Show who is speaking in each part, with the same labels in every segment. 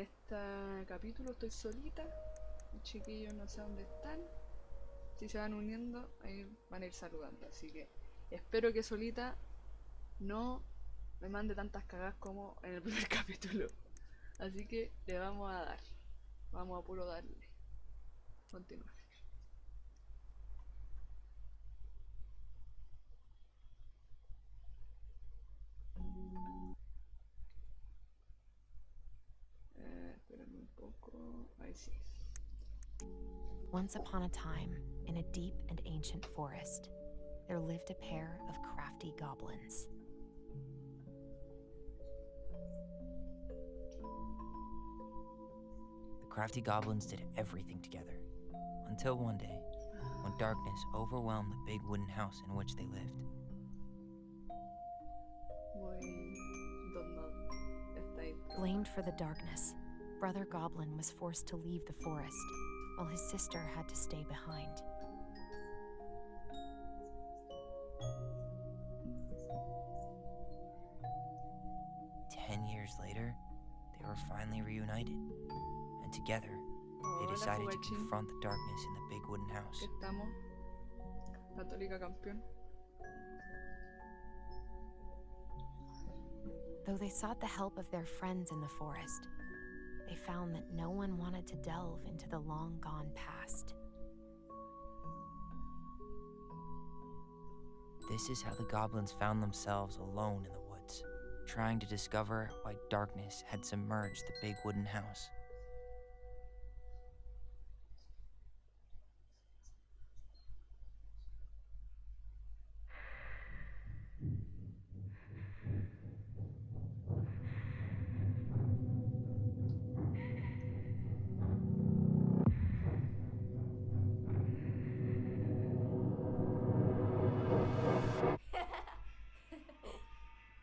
Speaker 1: de este capítulo estoy solita. Los chiquillos no sé dónde están. Si se van uniendo, ahí van a ir saludando. Así que espero que solita no me mande tantas cagadas como en el primer capítulo. Así que le vamos a dar. Vamos a puro darle. Continuar. Espérame un poco. Ahí sí.
Speaker 2: Once upon a time, in a deep and ancient forest, there lived a pair of crafty goblins.
Speaker 3: The crafty goblins did everything together, until one day, when darkness overwhelmed the big wooden house in which they lived.
Speaker 2: Blamed for the darkness, Brother Goblin was forced to leave the forest, while his sister had to stay behind.
Speaker 3: Years later, they were finally reunited, and together, they decided to confront the darkness in the big wooden house.
Speaker 1: Estamos. Católica campeón.
Speaker 2: Though they sought the help of their friends in the forest, they found that no one wanted to delve into the long-gone past.
Speaker 3: This is how the goblins found themselves alone in the woods, trying to discover why darkness had submerged the big wooden house.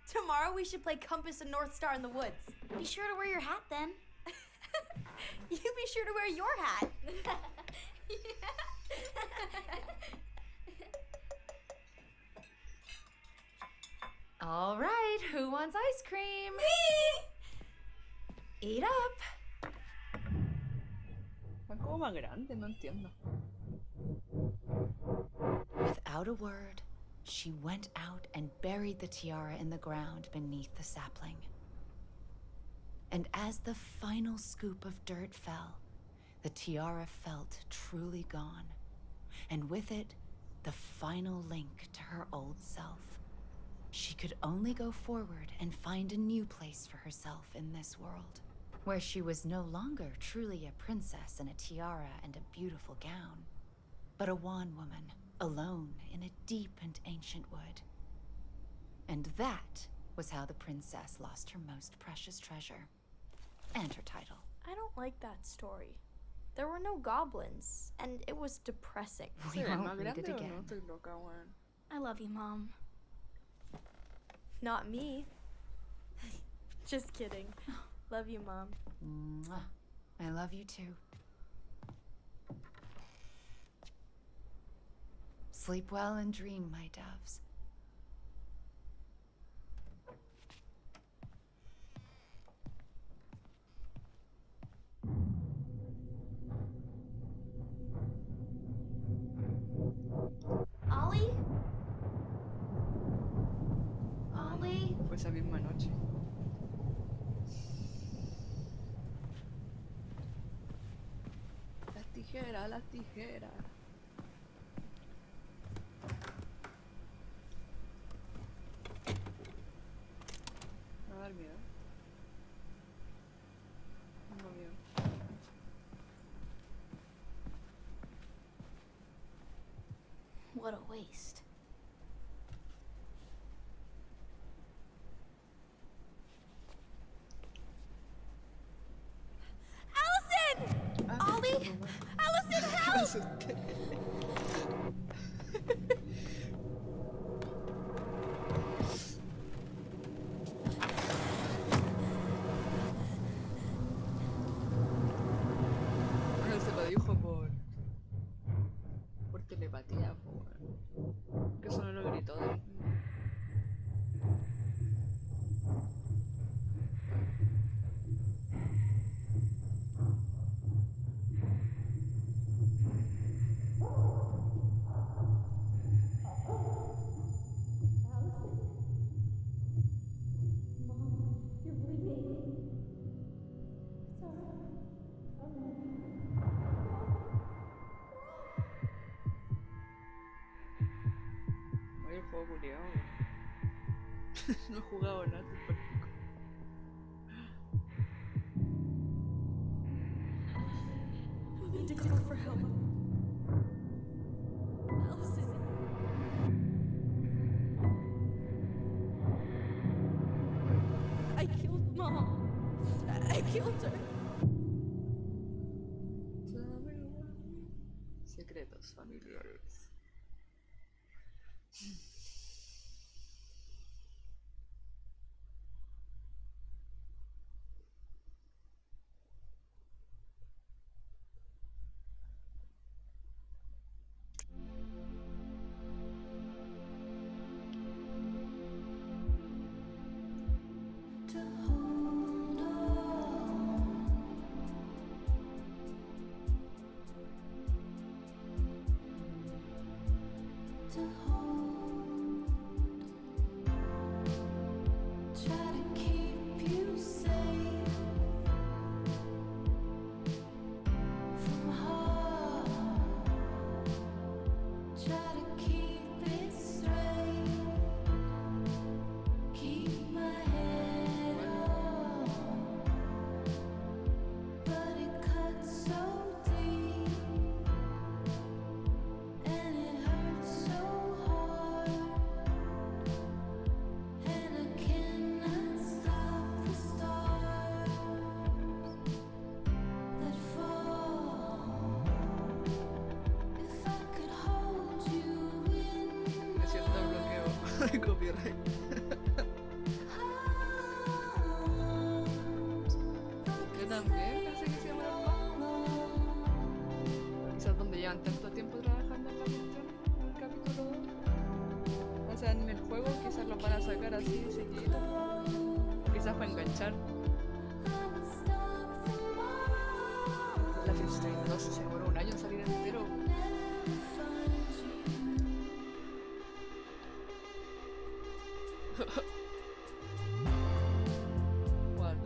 Speaker 4: Tomorrow we should play Compass and North Star in the woods.
Speaker 5: Be sure to wear your hat then.
Speaker 4: You be sure to wear your hat.
Speaker 5: All right, who wants ice cream?
Speaker 4: Me!
Speaker 5: Eat up.
Speaker 1: Están como más grandes, no entiendo.
Speaker 6: Without a word, she went out and buried the tiara in the ground beneath the sapling. And as the final scoop of dirt fell, the tiara felt truly gone, and with it, the final link to her old self. She could only go forward and find a new place for herself in this world, where she was no longer truly a princess in a tiara and a beautiful gown, but a wan woman, alone in a deep and ancient wood. And that was how the princess lost her most precious treasure, and her title.
Speaker 4: I don't like that story. There were no goblins, and it was depressing.
Speaker 6: We won't read it again.
Speaker 4: I love you, Mom. Not me. Just kidding. Love you, Mom.
Speaker 6: Mwah. I love you too. Sleep well and dream, my doves.
Speaker 4: Ollie? Ollie?
Speaker 1: Fue esa misma noche. Las tijeras, las tijeras. Me va a dar miedo. Tengo miedo.
Speaker 4: What a waste. Allison! Ollie! Allison, help!
Speaker 1: Bueno, se lo dijo por telepatía, que eso no lo gritó de... juego culiao. No he jugado nada, estoy pa'l pico.
Speaker 7: I need to call for help. Allison. I killed Mom. I killed her.
Speaker 1: Secretos familiares. Me siento bloqueo de copyright. Yo también pensé que se llamara quizás donde llevan tanto tiempo trabajando en la cuestión, en el capítulo 2. O sea, en el juego quizás lo van a sacar así seguido. O quizás para enganchar. La Freestyle 2 se demoró un año en salir entero. ¿Cuál?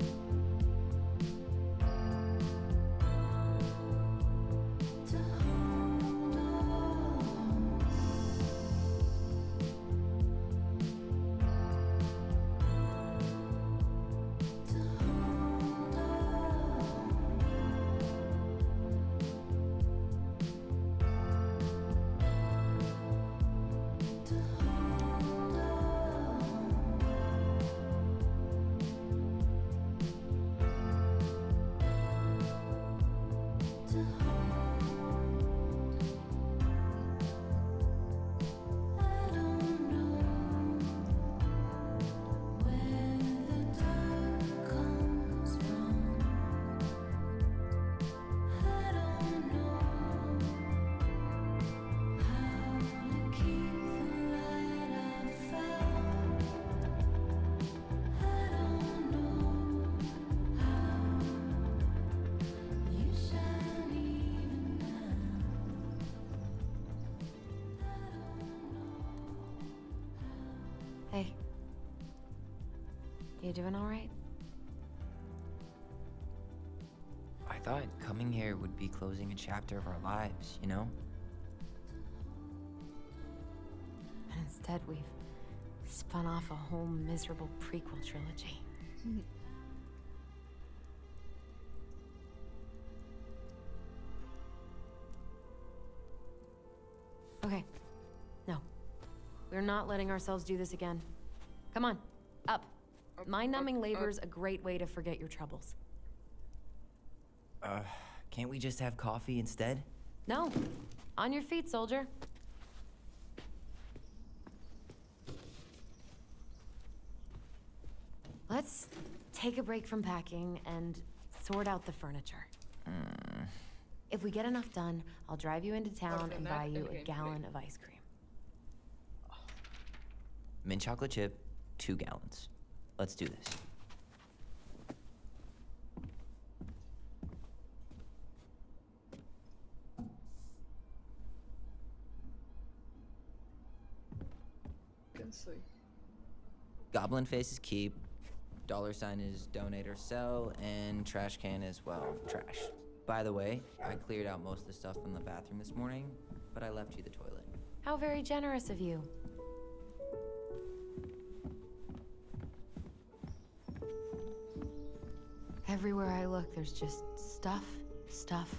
Speaker 2: Hey. You doing all right?
Speaker 3: I thought coming here would be closing a chapter of our lives, you know?
Speaker 2: And instead, we've spun off a whole miserable prequel trilogy. Okay. No. We're not letting ourselves do this again. Come on, up. Mind-numbing labor's a great way to forget your troubles.
Speaker 3: Can't we just have coffee instead?
Speaker 2: No. On your feet, soldier. Let's take a break from packing and sort out the furniture. If we get enough done, I'll drive you into town and buy you a gallon of ice cream.
Speaker 3: Mint chocolate chip, 2 gallons. Let's do this.
Speaker 1: ¿Quién soy?
Speaker 3: Goblin face is keep, $sign is donate or sell, and trash can is, well, trash. By the way, I cleared out most of the stuff from the bathroom this morning, but I left you the toilet.
Speaker 2: How very generous of you. Everywhere I look, there's just stuff, stuff,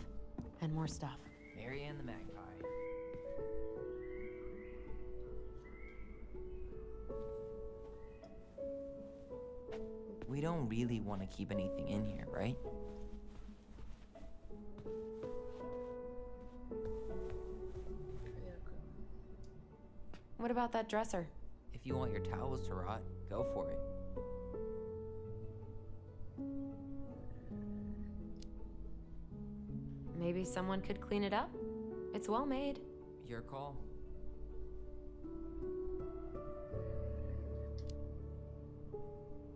Speaker 2: and more stuff.
Speaker 3: Mary Ann the Magpie. We don't really want to keep anything in here, right?
Speaker 2: What about that dresser?
Speaker 3: If you want your towels to rot, go for it.
Speaker 2: Maybe someone could clean it up? It's well made.
Speaker 3: Your call.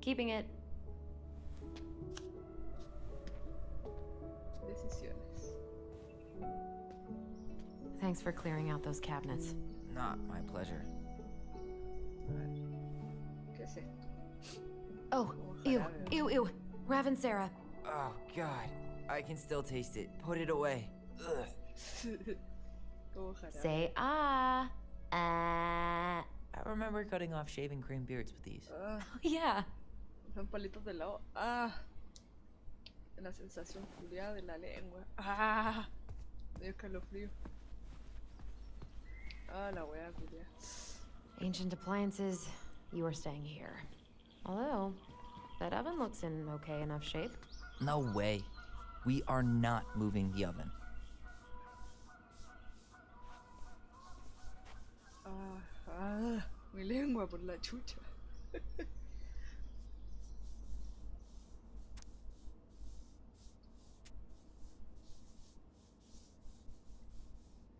Speaker 2: Keeping it.
Speaker 1: Decisiones.
Speaker 2: Thanks for clearing out those cabinets.
Speaker 3: Not my pleasure.
Speaker 1: A ver. ¿Qué es esto?
Speaker 2: Oh, ew, ew, ew. Rav and Sarah.
Speaker 3: Oh, God. I can still taste it. Put it away. Ugh.
Speaker 1: Como jarabe.
Speaker 2: Say ah.
Speaker 3: I remember cutting off shaving cream beards with these.
Speaker 1: Ah,
Speaker 2: Yeah.
Speaker 1: son palitos de helado. Ah. La sensación culiada de la lengua. Ah. Me dio escalofrío. Ah, la wea culiada.
Speaker 2: Ancient appliances, you are staying here. Although, that oven looks in okay enough shape.
Speaker 3: No way. We are not moving the oven.
Speaker 1: Mi lengua por la chucha.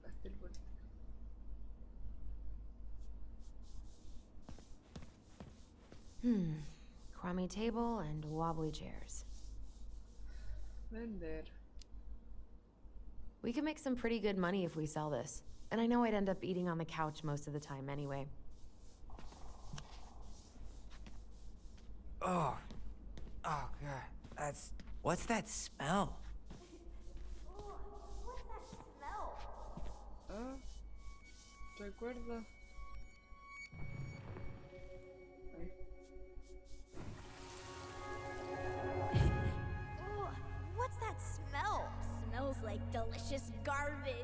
Speaker 1: Pastel bonito.
Speaker 2: Crummy table and wobbly chairs.
Speaker 1: Vender.
Speaker 2: We could make some pretty good money if we sell this. And I know I'd end up eating on the couch most of the time anyway.
Speaker 3: Oh. Oh, God. That's... What's that smell?
Speaker 4: What's that smell?
Speaker 1: Ah. Recuerda. Ahí.
Speaker 4: Ooh, what's that smell? Smells like delicious garbage.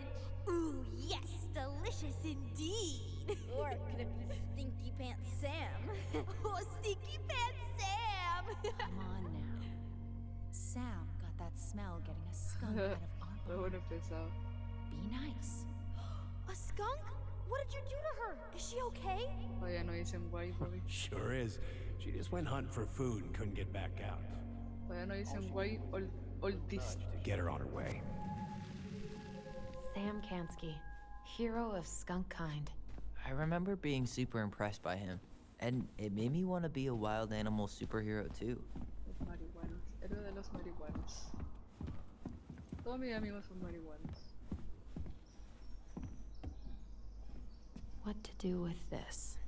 Speaker 4: Ooh, yes, delicious indeed. Or it could have been Stinky Pants Sam. Oh, Stinky Pants Sam!
Speaker 6: Come on now. Sam got that smell getting a skunk out of our
Speaker 1: Lo
Speaker 6: barn.
Speaker 1: bueno pesado.
Speaker 6: Be nice.
Speaker 4: A skunk? What did you do to her? Is she okay?
Speaker 1: Todavía no dicen guay, Bobby.
Speaker 8: Sure is. She just went hunting for food and couldn't get back out.
Speaker 1: Todavía no dicen guay oldis.
Speaker 8: To get her on her way.
Speaker 2: Sam Kansky, hero of skunk kind.
Speaker 3: I remember being super impressed by him. And it made me want to be a wild animal superhero, too.
Speaker 1: Los marihuanos. Héroe de los marihuanos. Todos mis amigos son marihuanos.
Speaker 2: What to do with this?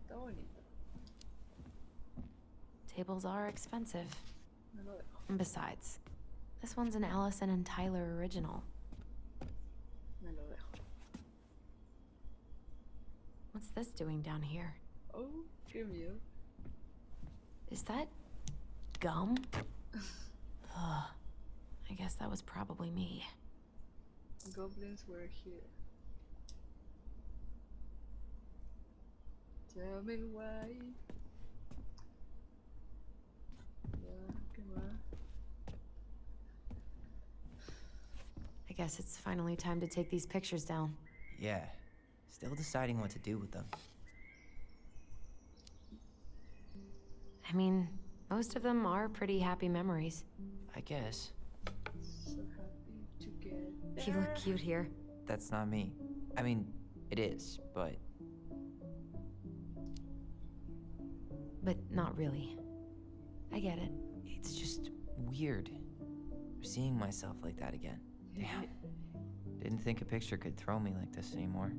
Speaker 1: Está bonito.
Speaker 2: Tables are expensive.
Speaker 1: Me lo dejo.
Speaker 2: And besides, this one's an Allison and Tyler original.
Speaker 1: Me lo dejo.
Speaker 2: What's this doing down here?
Speaker 1: Oh, qué miedo.
Speaker 2: Is that gum? Ugh. I guess that was probably me.
Speaker 1: Goblins were here. Llame el guay. Ya, ¿qué más?
Speaker 2: I guess it's finally time to take these pictures down.
Speaker 3: Yeah. Still deciding what to do with them.
Speaker 2: I mean, most of them are pretty happy memories.
Speaker 3: I guess.
Speaker 1: So happy to get
Speaker 2: You look
Speaker 1: there.
Speaker 2: cute here.
Speaker 3: That's not me. I mean, it is, but...
Speaker 2: But not really. I get it.
Speaker 3: It's just weird. Seeing myself like that again. Damn. Didn't think a picture could throw me like this anymore.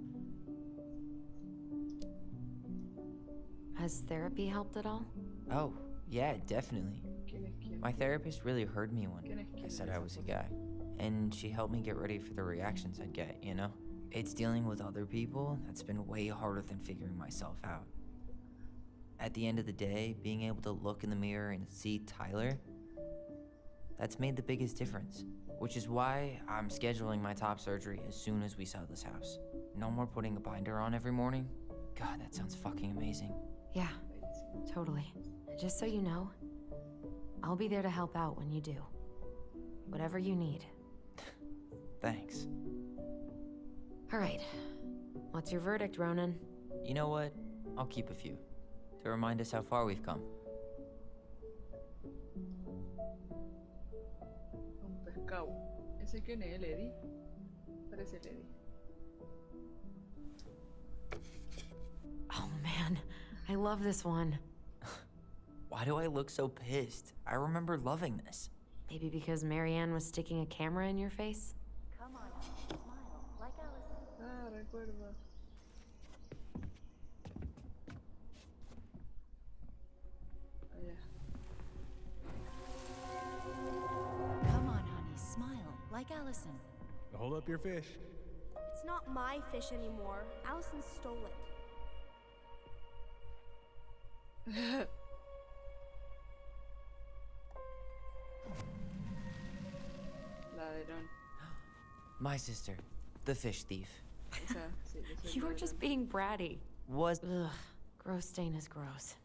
Speaker 2: Has therapy helped at all?
Speaker 3: Oh, yeah, definitely.
Speaker 1: ¿Quién es quién?
Speaker 3: My therapist really heard me when
Speaker 1: ¿Quién es quién
Speaker 3: I
Speaker 1: en
Speaker 3: said I
Speaker 1: esa
Speaker 3: was a
Speaker 1: foto?
Speaker 3: guy. And she helped me get ready for the reactions I'd get, you know? It's dealing with other people that's been way harder than figuring myself out. At the end of the day, being able to look in the mirror and see Tyler, that's made the biggest difference. Which is why I'm scheduling my top surgery as soon as we sell this house. No more putting a binder on every morning. God, that sounds fucking amazing.
Speaker 2: Yeah, totally. Just so you know, I'll be there to help out when you do. Whatever you need.
Speaker 3: Thanks.
Speaker 2: All right. What's your verdict, Ronan?
Speaker 3: You know what? I'll keep a few. To remind us how far we've come.
Speaker 1: Un pescado. ¿Ese quién es? ¿El Eddie? Parece el Eddie.
Speaker 2: Oh man, I love this one.
Speaker 3: Why do I look so pissed? I remember loving this.
Speaker 2: Maybe because Marianne was sticking a camera in your face?
Speaker 6: Come on, smile, like Allison.
Speaker 1: Ah, recuerdo. Ah, ya.
Speaker 6: Come on, honey, smile, like Allison.
Speaker 8: Hold up your fish.
Speaker 7: It's not my fish anymore. Allison stole it.
Speaker 1: Ladrón.
Speaker 3: My sister, the fish thief.
Speaker 1: O sea, sí, yo soy
Speaker 2: You were
Speaker 1: ladrón.
Speaker 2: just being bratty.
Speaker 3: Was.
Speaker 2: Ugh, gross stain is gross.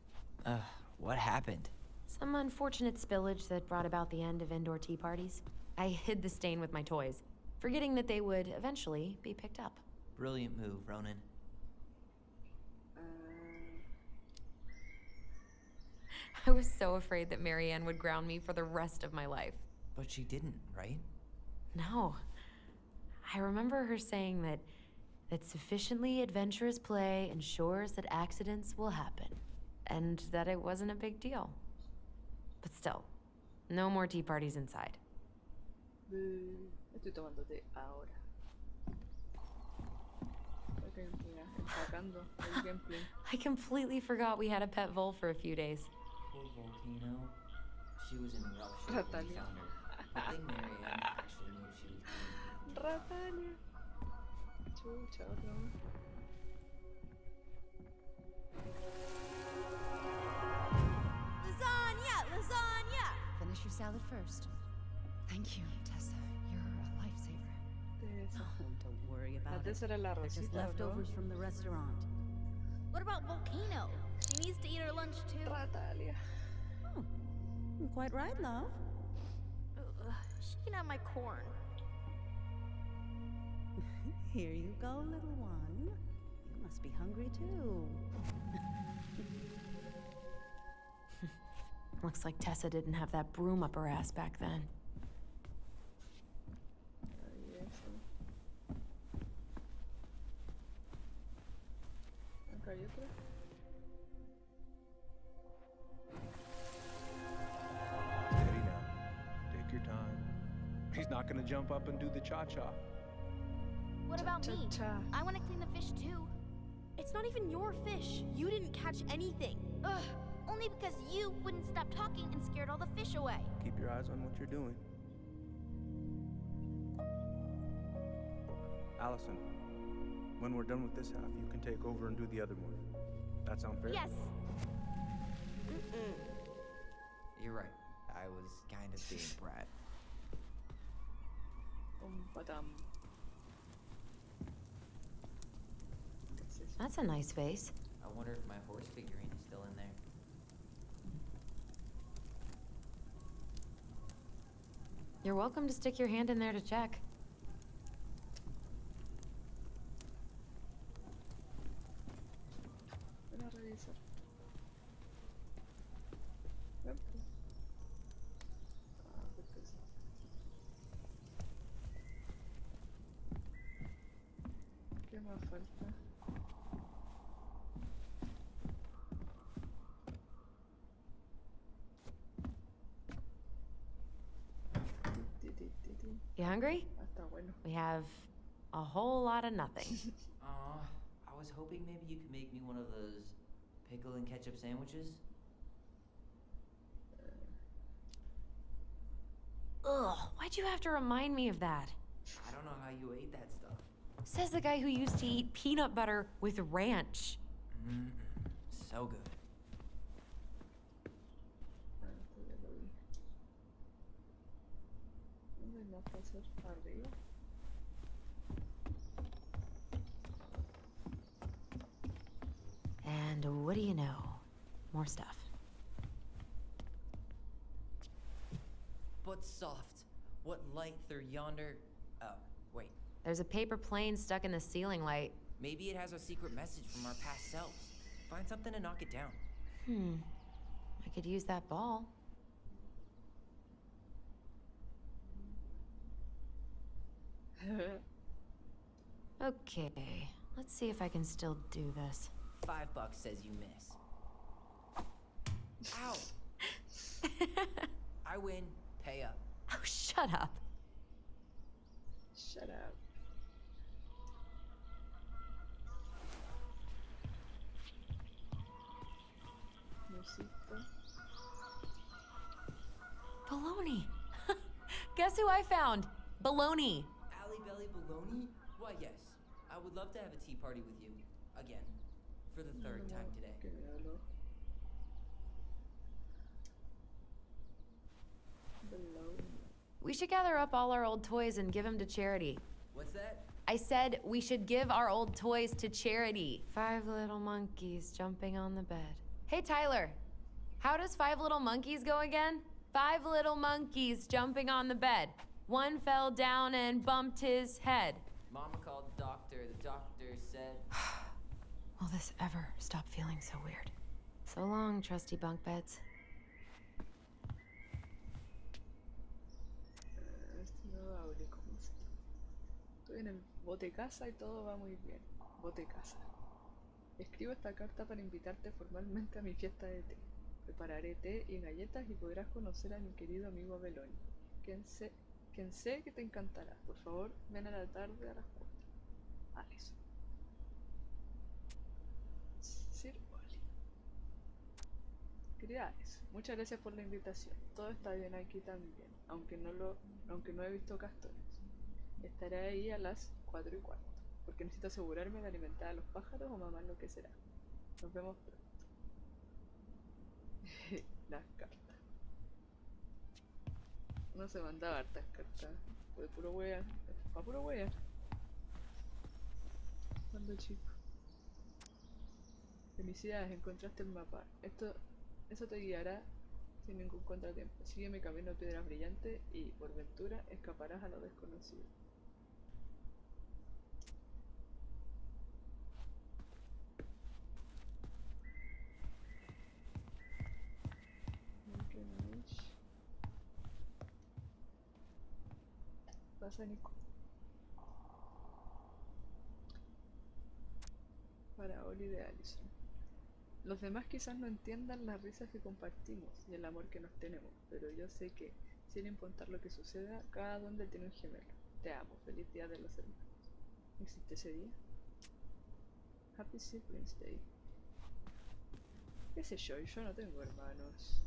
Speaker 3: What happened?
Speaker 2: Some unfortunate spillage that brought about the end of indoor tea parties. I hid the stain with my toys, forgetting that they would eventually be picked up.
Speaker 3: Brilliant move, Ronan.
Speaker 2: I was so afraid that Marianne would ground me for the rest of my life.
Speaker 3: But she didn't, right?
Speaker 2: No. I remember her saying that sufficiently adventurous play ensures that accidents will happen, and that it wasn't a big deal. But still, no more tea parties inside.
Speaker 1: Estoy tomando té ahora. Ok, mira, empacando el gameplay.
Speaker 2: I completely forgot we had a pet vole for a few days.
Speaker 3: Poor Volcano. She was in rough shape when we
Speaker 1: Natalia.
Speaker 3: found her. I think Marianne actually knew she was doing it.
Speaker 1: Ratalia. Chucha, otra vez.
Speaker 4: Lasagna! Lasagna!
Speaker 6: Finish your salad first. Thank you, Tessa. You're a lifesaver.
Speaker 1: Tessa.
Speaker 9: Oh, don't worry
Speaker 1: La
Speaker 9: about it.
Speaker 1: Tessa era la
Speaker 9: They're just
Speaker 1: Rosita, ¿no?
Speaker 9: leftovers from the restaurant.
Speaker 4: What about Volcano? She needs to eat her lunch too.
Speaker 1: Ratalia.
Speaker 9: Oh, you're quite right, love.
Speaker 4: Ugh, she can have my corn.
Speaker 9: Here you go, little one. You must be hungry too.
Speaker 2: Looks like Tessa didn't have that broom up her ass back then.
Speaker 1: Ahí eso. Acá hay otra.
Speaker 10: Steady now. Take your time. He's not gonna jump up and do the cha-cha.
Speaker 4: What about me?
Speaker 1: Cha-cha.
Speaker 4: I want to clean the fish too.
Speaker 7: It's not even your fish. You didn't catch anything.
Speaker 4: Ugh, only because you wouldn't stop talking and scared all the fish away.
Speaker 10: Keep your eyes on what you're doing. Allison, when we're done with this half, you can take over and do the other one. That sound fair?
Speaker 4: Yes.
Speaker 3: You're right. I was kind of being a brat.
Speaker 1: Badam.
Speaker 2: That's a nice face.
Speaker 3: I wonder if my horse figurine is still in there.
Speaker 2: You're welcome to stick your hand in there to check.
Speaker 1: Ven a revisar. Ven, pues. Ah, pues. ¿Qué más falta?
Speaker 2: You hungry?
Speaker 1: Ah, está bueno.
Speaker 2: We have a whole lot of nothing.
Speaker 3: I was hoping maybe you could make me one of those pickle and ketchup sandwiches.
Speaker 2: Ugh, why'd you have to remind me of that?
Speaker 3: I don't know how you ate that stuff.
Speaker 2: Says the guy who used to eat peanut butter with ranch.
Speaker 3: Mm-mm. So good.
Speaker 1: tenemos que hacer arriba.
Speaker 2: And what do you know? More stuff.
Speaker 3: But soft. What light through yonder? Oh, wait.
Speaker 2: There's a paper plane stuck in the ceiling light.
Speaker 3: Maybe it has a secret message from our past selves. Find something to knock it down.
Speaker 2: I could use that ball. Okay, let's see if I can still do this.
Speaker 3: $5 says you miss. Ow! I win. Pay up.
Speaker 2: Oh, shut up.
Speaker 1: Shut up. Musita.
Speaker 2: Baloney. Guess who I found? Baloney.
Speaker 3: Alley Belly Baloney? Why, yes. I would love to have a tea party with you. Again. For the third time today.
Speaker 1: Que me habló. Baloney.
Speaker 2: We should gather up all our old toys and give them to charity.
Speaker 3: What's that?
Speaker 2: I said we should give our old toys to charity. 5 little monkeys jumping on the bed. Hey, Tyler. How does 5 little monkeys go again? 5 little monkeys jumping on the bed. One fell down and bumped his head.
Speaker 3: Mama called the doctor. The doctor said...
Speaker 2: Will this ever stop feeling so weird? So long, trusty bunk beds.
Speaker 1: Este no hable como esto. Estoy en el bote casa y todo va muy bien. Bote casa. Escribo esta carta para invitarte formalmente a mi fiesta de té. Prepararé té y galletas y podrás conocer a mi querido amigo Beloni, quien sé que te encantará. Por favor, ven a la tarde a las 4. Alison. Sir Oli. Querida Alison, muchas gracias por la invitación. Todo está bien aquí también, aunque no he visto castores. Estaré ahí a las 4:15, porque necesito asegurarme de alimentar a los pájaros o mamá enloquecerá. Nos vemos pronto. Las cartas. No se mandaba hartas cartas. Fue de puro wea. Fue puro wea. Cuando chico. Felicidades, encontraste el mapa. Eso te guiará sin ningún contratiempo. Sígueme camino a piedras brillantes y, por ventura, escaparás a lo desconocido. Pasa, Nico. Para Oli de Allison. Los demás quizás no entiendan las risas que compartimos y el amor que nos tenemos, pero yo sé que, sin importar lo que suceda, cada duende tiene un gemelo. Te amo. Feliz Día de los Hermanos. ¿Existe ese día? Happy Siblings Day. ¿Qué sé yo? Yo no tengo hermanos.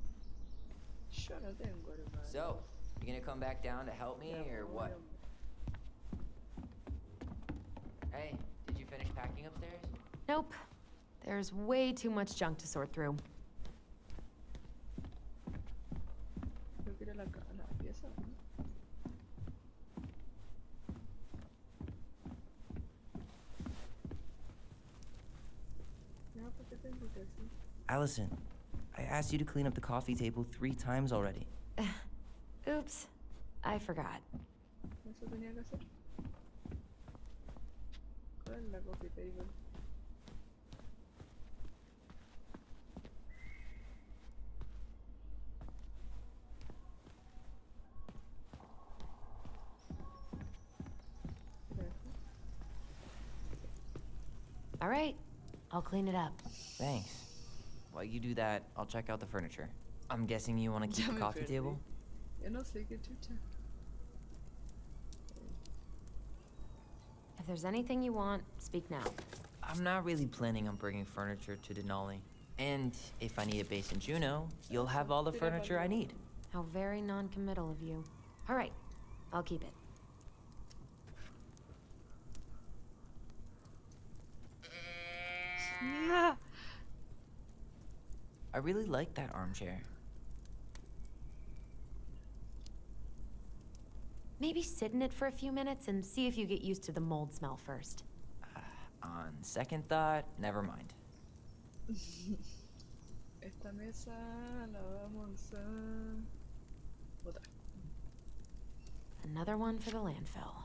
Speaker 1: Yo no tengo hermanos.
Speaker 3: So, you gonna come back down to help me, or what? Hey, did you finish packing upstairs?
Speaker 2: Nope. There's way too much junk to sort through.
Speaker 1: Creo que era la pieza, ¿no? Ya, ¿por qué tengo que hacer?
Speaker 3: Allison, I asked you to clean up the coffee table 3 times already.
Speaker 2: Oops. I forgot.
Speaker 1: ¿Eso tenía que hacer? ¿Cuál es la coffee table?
Speaker 2: All right. I'll clean it up.
Speaker 3: Thanks. While you do that, I'll check out the furniture. I'm guessing you want to keep
Speaker 1: Ya
Speaker 3: the
Speaker 1: me
Speaker 3: coffee
Speaker 1: perdí.
Speaker 3: table?
Speaker 1: Yo no sé qué chucha.
Speaker 2: If there's anything you want, speak now.
Speaker 3: I'm not really planning on bringing furniture to Denali. And if I need a base in Juneau, you'll have all the furniture I need.
Speaker 2: How very non-committal of you. All right. I'll keep it.
Speaker 1: No.
Speaker 3: I really like that armchair.
Speaker 2: Maybe sit in it for a few minutes and see if you get used to the mold smell first.
Speaker 3: On second thought, never mind.
Speaker 1: Esta mesa la vamos a botar.
Speaker 2: Another one for the landfill.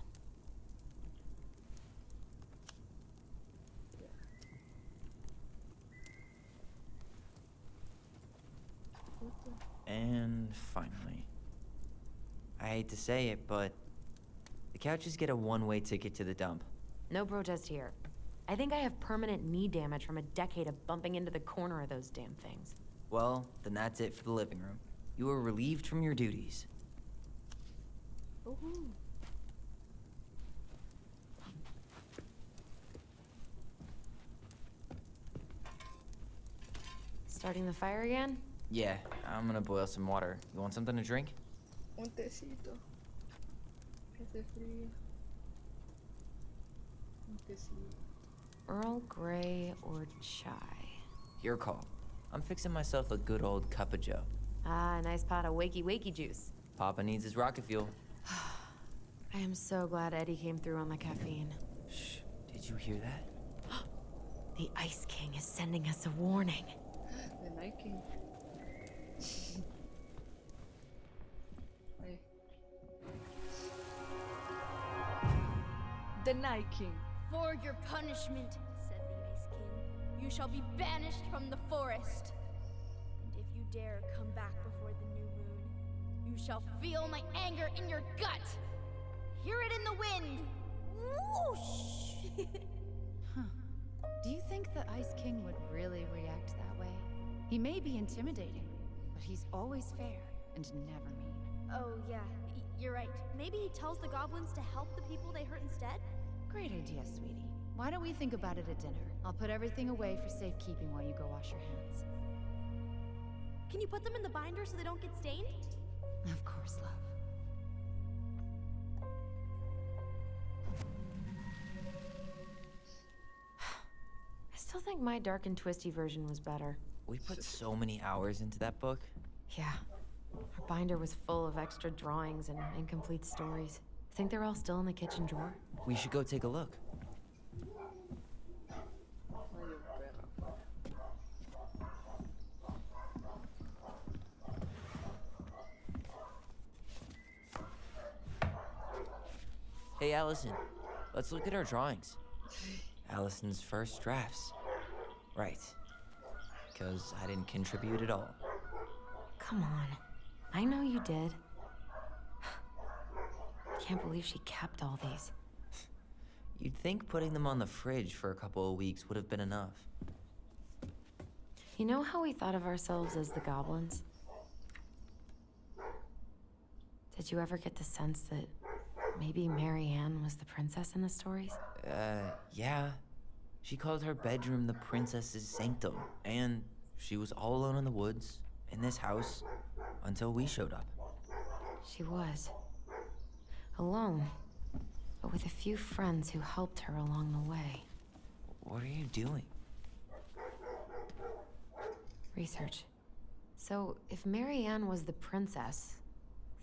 Speaker 3: And finally. I hate to say it, but the couches get a one-way ticket to the dump.
Speaker 2: No protest here. I think I have permanent knee damage from a decade of bumping into the corner of those damn things.
Speaker 3: Well, then that's it for the living room. You are relieved from your duties.
Speaker 1: Woohoo.
Speaker 2: Starting the fire again?
Speaker 3: Yeah, I'm gonna boil some water. You want something to drink?
Speaker 1: Un tecito. Que hace frío. Un tecito.
Speaker 2: Earl Grey or chai?
Speaker 3: Your call. I'm fixing myself a good old cup of joe.
Speaker 2: Ah, a nice pot of wakey juice.
Speaker 3: Papa needs his rocket fuel.
Speaker 2: I am so glad Eddie came through on the caffeine.
Speaker 3: Shh, did you hear that?
Speaker 2: The Ice King is sending us a warning.
Speaker 1: The Night King. Ahí. The Night King.
Speaker 4: For your punishment, said the Ice King, you shall be banished from the forest. And if you dare come back before the new moon, you shall feel my anger in your gut. Hear it in the wind. Whoosh!
Speaker 6: Do you think the Ice King would really react that way? He may be intimidating, but he's always fair and never mean.
Speaker 7: Oh, yeah, you're right. Maybe he tells the goblins to help the people they hurt instead?
Speaker 6: Great idea, sweetie. Why don't we think about it at dinner? I'll put everything away for safekeeping while you go wash your hands.
Speaker 7: Can you put them in the binder so they don't get stained?
Speaker 6: Of course, love.
Speaker 2: I still think my dark and twisty version was better.
Speaker 3: We put so many hours into that book.
Speaker 2: Yeah. Our binder was full of extra drawings and incomplete stories. Think they're all still in the kitchen drawer?
Speaker 3: We should go take a look. Hey, Allison. Let's look at our drawings. Allison's first drafts. Right. Because I didn't contribute at all.
Speaker 2: Come on. I know you did. Can't believe she kept all these.
Speaker 3: You'd think putting them on the fridge for a couple of weeks would have been enough.
Speaker 2: You know how we thought of ourselves as the goblins? Did you ever get the sense that maybe Mary Ann was the princess in the stories?
Speaker 3: Yeah. She called her bedroom the princess's sanctum, and she was all alone in the woods, in this house, until we showed up.
Speaker 2: She was. Alone, but with a few friends who helped her along the way.
Speaker 3: What are you doing?
Speaker 2: Research. So, if Mary Ann was the princess,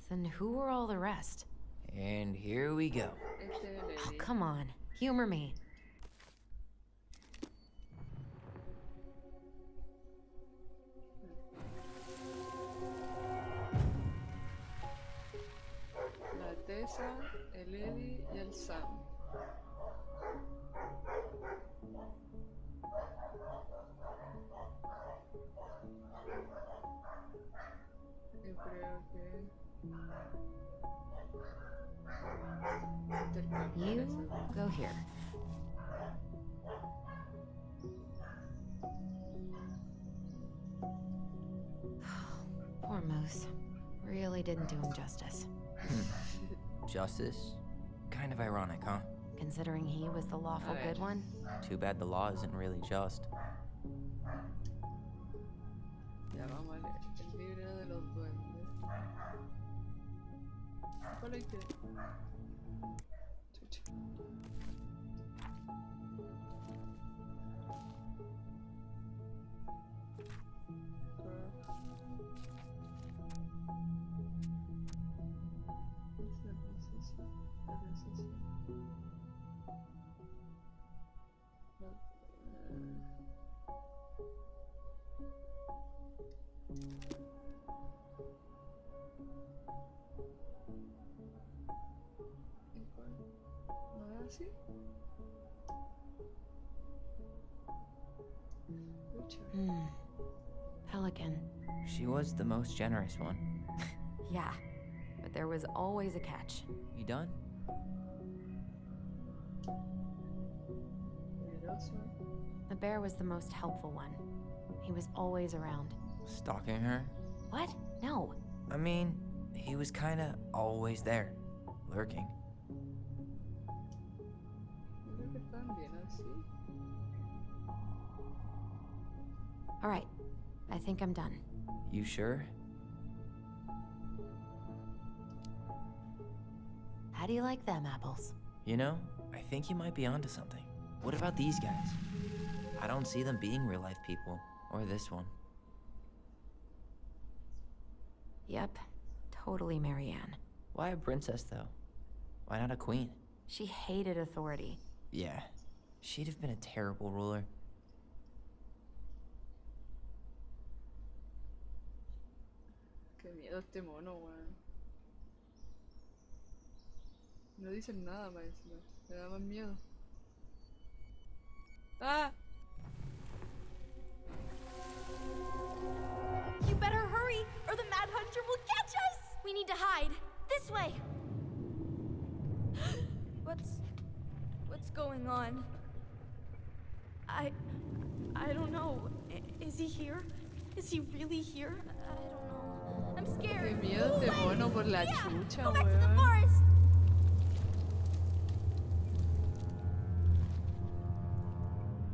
Speaker 2: then who were all the rest?
Speaker 3: And here we go.
Speaker 2: Oh, come on. Humor me.
Speaker 1: La Tessa, el Eddie y el Sam. Yo creo que...
Speaker 2: You go here. Poor Moose. Really didn't do him justice.
Speaker 3: Justice? Kind of ironic, huh?
Speaker 2: Considering he was the lawful good one.
Speaker 3: Too bad the law isn't really just.
Speaker 1: Ya vamos a leer el libro de los duendes. ¿Cuál hay que? Chucha. así. Pucha.
Speaker 2: Pelican.
Speaker 3: She was the most generous one.
Speaker 2: Yeah, but there was always a catch.
Speaker 3: You done?
Speaker 1: Generoso.
Speaker 2: The bear was the most helpful one. He was always around.
Speaker 3: Stalking her?
Speaker 2: What? No.
Speaker 3: I mean, he was kinda always there, lurking.
Speaker 1: Yo creo que están bien así.
Speaker 2: All right, I think I'm done.
Speaker 3: You sure?
Speaker 2: How do you like them apples?
Speaker 3: You know, I think you might be onto something. What about these guys? I don't see them being real-life people, or this one.
Speaker 2: Yep, totally Marianne.
Speaker 3: Why a princess, though? Why not a queen?
Speaker 2: She hated authority.
Speaker 3: Yeah, she'd have been a terrible ruler.
Speaker 1: Qué miedo este mono, weón. No dicen nada más encima. Me da más miedo. ¡Ah!
Speaker 7: You better hurry, or the Mad Hunter will catch us! We need to hide. This way! What's going on? I don't know. Is he here? Is he really here? I don't know. I'm
Speaker 1: Qué
Speaker 7: scared.
Speaker 1: miedo este
Speaker 7: Go away.
Speaker 1: mono por la
Speaker 7: Yeah,
Speaker 1: chucha,
Speaker 7: go back to the
Speaker 1: weón.
Speaker 7: forest.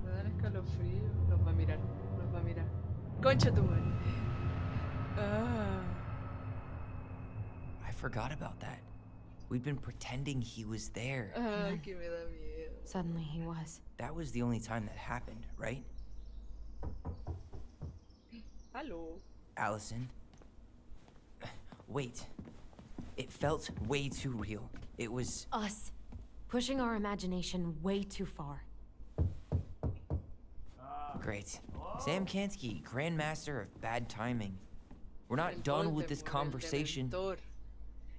Speaker 1: Me dan escalofrío. Nos va a mirar. Nos va a mirar. Concha tu madre. Ah.
Speaker 3: I forgot about that. We'd been pretending he was there.
Speaker 1: Ah, que me da miedo.
Speaker 2: Suddenly he was.
Speaker 3: That was the only time that happened, right?
Speaker 1: Aló.
Speaker 3: Allison? Wait. It felt way too real. It was...
Speaker 2: Us. Pushing our imagination way too far.
Speaker 3: Great. Sam Kansky, Grandmaster of Bad Timing. We're not done with this conversation.
Speaker 1: El dementor.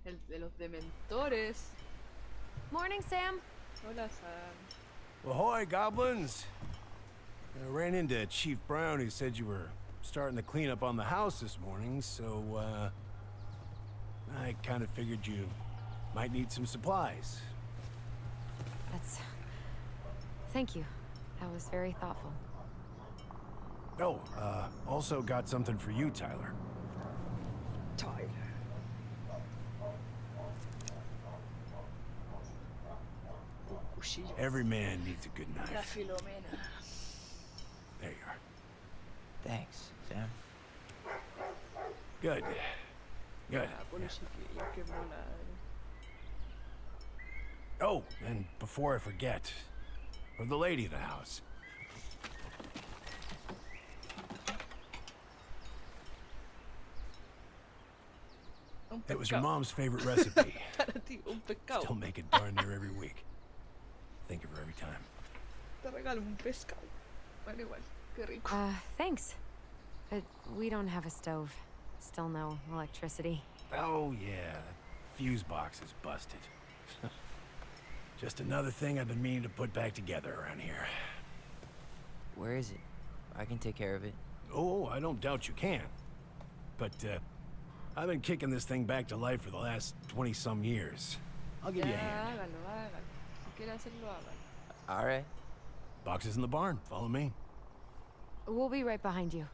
Speaker 1: El de los dementores.
Speaker 2: Morning, Sam.
Speaker 1: Hola, Sam.
Speaker 8: Ahoy, goblins! I ran into Chief Brown, who said you were starting the cleanup on the house this morning, so, I kind of figured you might need some supplies.
Speaker 2: That's... Thank you. That was very thoughtful.
Speaker 8: Oh, also got something for you, Tyler.
Speaker 1: Tyler. Cuchillo.
Speaker 8: Every man needs a good
Speaker 1: La
Speaker 8: knife.
Speaker 1: Filomena.
Speaker 8: There you are.
Speaker 3: Thanks, Sam.
Speaker 8: Good. Good.
Speaker 1: Ah, por los chiquillos, qué molado.
Speaker 8: Oh, and before I forget, for the lady of the house.
Speaker 1: Un
Speaker 8: It was her
Speaker 1: pescado.
Speaker 8: mom's favorite recipe.
Speaker 1: Para ti, un pescado.
Speaker 8: Still make it darn near every week. Think of her every time.
Speaker 1: Te regalo un pescado. Vale, igual. Qué rico.
Speaker 2: Thanks. But we don't have a stove. Still no electricity.
Speaker 8: Oh, yeah. That fuse box is busted. Just another thing I've been meaning to put back together around here.
Speaker 3: Where is it? I can take care of it.
Speaker 8: Oh, I don't doubt you can. But, I've been kicking this thing back to life for the last 20-some years. I'll give
Speaker 1: Ya,
Speaker 8: you a hand.
Speaker 1: hágalo, hágalo. Si quiere hacerlo, hágalo.
Speaker 3: All right.
Speaker 8: Box is in the barn. Follow me.
Speaker 2: We'll be right behind you.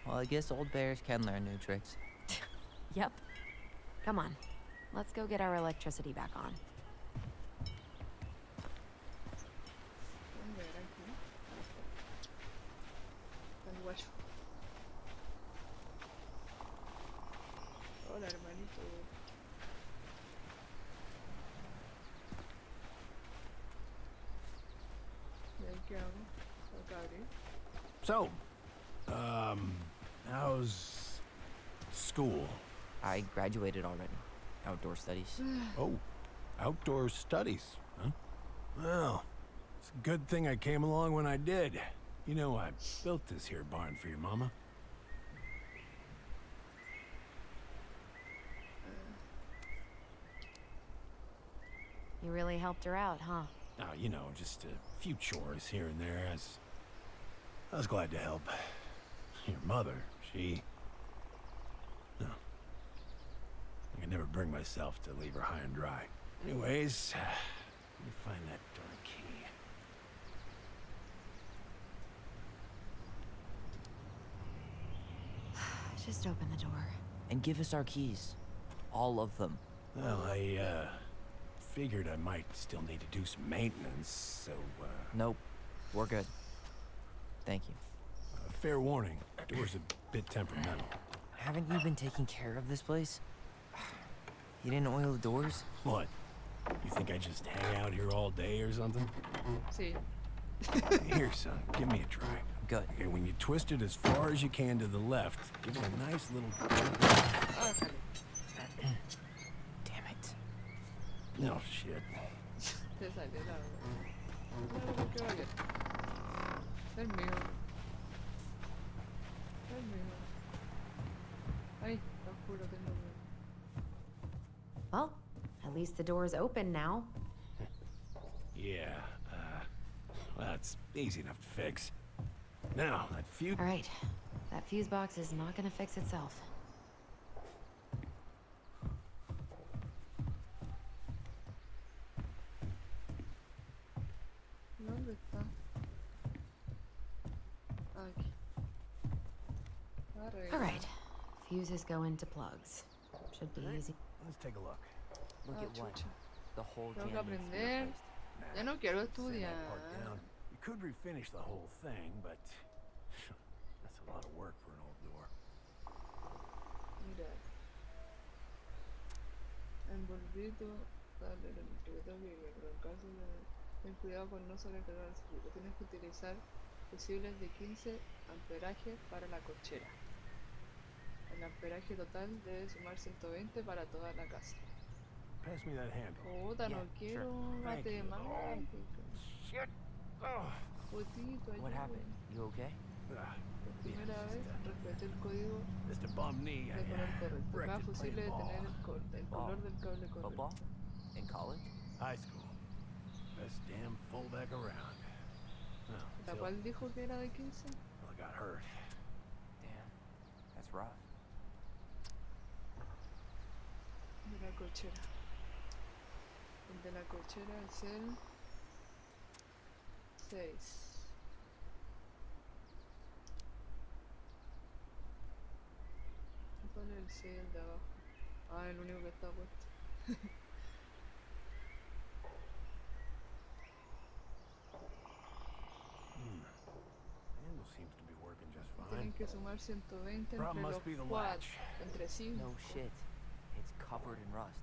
Speaker 3: Well, I guess old bears can learn new tricks.
Speaker 2: Yep. Come on. Let's go get our electricity back on.
Speaker 1: ¿Dónde era aquí? Está el guacho. Hola, hermanito. ¿Y ahí qué hago? Tengo que abrir.
Speaker 8: So, how's school?
Speaker 3: I graduated already. outdoor studies.
Speaker 8: Oh, outdoor studies, huh? Well, it's a good thing I came along when I did. You know, I built this here barn for your mama.
Speaker 2: You really helped her out, huh?
Speaker 8: Now, you know, just a few chores here and there. I was glad to help. Your mother, she... No. I could never bring myself to leave her high and dry. Anyways, let me find that darn key.
Speaker 2: Just open the door.
Speaker 3: And give us our keys. All of them.
Speaker 8: Well, I figured I might still need to do some maintenance, so,
Speaker 3: Nope. We're good. Thank you.
Speaker 8: fair warning, door's a bit temperamental.
Speaker 3: Haven't you been taking care of this place? You didn't oil the doors?
Speaker 8: What? You think I just hang out here all day or something?
Speaker 1: Sí.
Speaker 8: Here, son, give me a try.
Speaker 3: Good.
Speaker 8: Okay, when you twist it as far as you can to the left, give it a nice little...
Speaker 1: Ájale.
Speaker 3: Damn it.
Speaker 8: No shit.
Speaker 1: Te salió la verdad. No, que vaya. Es mío. Es mío. Ay, te juro, tengo miedo.
Speaker 2: Well, at least the door's open now.
Speaker 8: Yeah, well, that's easy enough to fix. Now, that fuse...
Speaker 2: All right. That fuse box is not gonna fix itself.
Speaker 1: ¿Dónde está? Aquí. Arregla.
Speaker 2: All right. Fuses go into plugs. Should be easy.
Speaker 8: Let's take a look.
Speaker 3: Look
Speaker 1: Ah,
Speaker 3: at what?
Speaker 1: chucha.
Speaker 3: The whole
Speaker 1: Tengo
Speaker 3: jam
Speaker 1: que
Speaker 3: needs to be
Speaker 1: aprender.
Speaker 3: replaced.
Speaker 1: Ya no quiero
Speaker 8: Send
Speaker 1: estudiar.
Speaker 8: that part down. You could refinish the whole thing, but... that's a lot of work for an old door.
Speaker 1: Mira. Envolvido. Dale, lo que tengo que ir, pero en caso de... Ten cuidado con no sobrecargar el circuito. Tienes que utilizar fusibles de 15 amperaje para la cochera. El amperaje total debe sumar 120 para toda la casa.
Speaker 8: Pass me that handle.
Speaker 1: Puta, no
Speaker 3: Yeah,
Speaker 1: quiero
Speaker 8: Thank you.
Speaker 1: matemática.
Speaker 8: Shit! Oh.
Speaker 1: Putito,
Speaker 3: What happened? You okay?
Speaker 8: Ah,
Speaker 1: Por primera vez respeté el código
Speaker 8: Mr. Bum Knee,
Speaker 1: de color correcto. Cada
Speaker 8: wrecked it
Speaker 1: fusible
Speaker 8: playing
Speaker 1: debe tener
Speaker 8: ball.
Speaker 1: el
Speaker 3: Ball.
Speaker 1: color del cable
Speaker 3: Football?
Speaker 1: correcto.
Speaker 3: In college?
Speaker 8: High school. Best damn fullback around. Well,
Speaker 1: ¿La
Speaker 8: until
Speaker 1: cual dijo que era de 15?
Speaker 8: I got hurt.
Speaker 3: Damn. That's rough.
Speaker 1: De la cochera. El de la cochera es el 6. ¿Cuál es el 6? El de abajo. Ah, el único que está puesto.
Speaker 8: Handle seems to be working just
Speaker 1: Tienen
Speaker 8: fine.
Speaker 1: que sumar 120
Speaker 8: Problem
Speaker 1: entre
Speaker 8: must be the
Speaker 1: los quads.
Speaker 8: latch.
Speaker 1: Entre sí.
Speaker 3: No shit. It's covered in rust.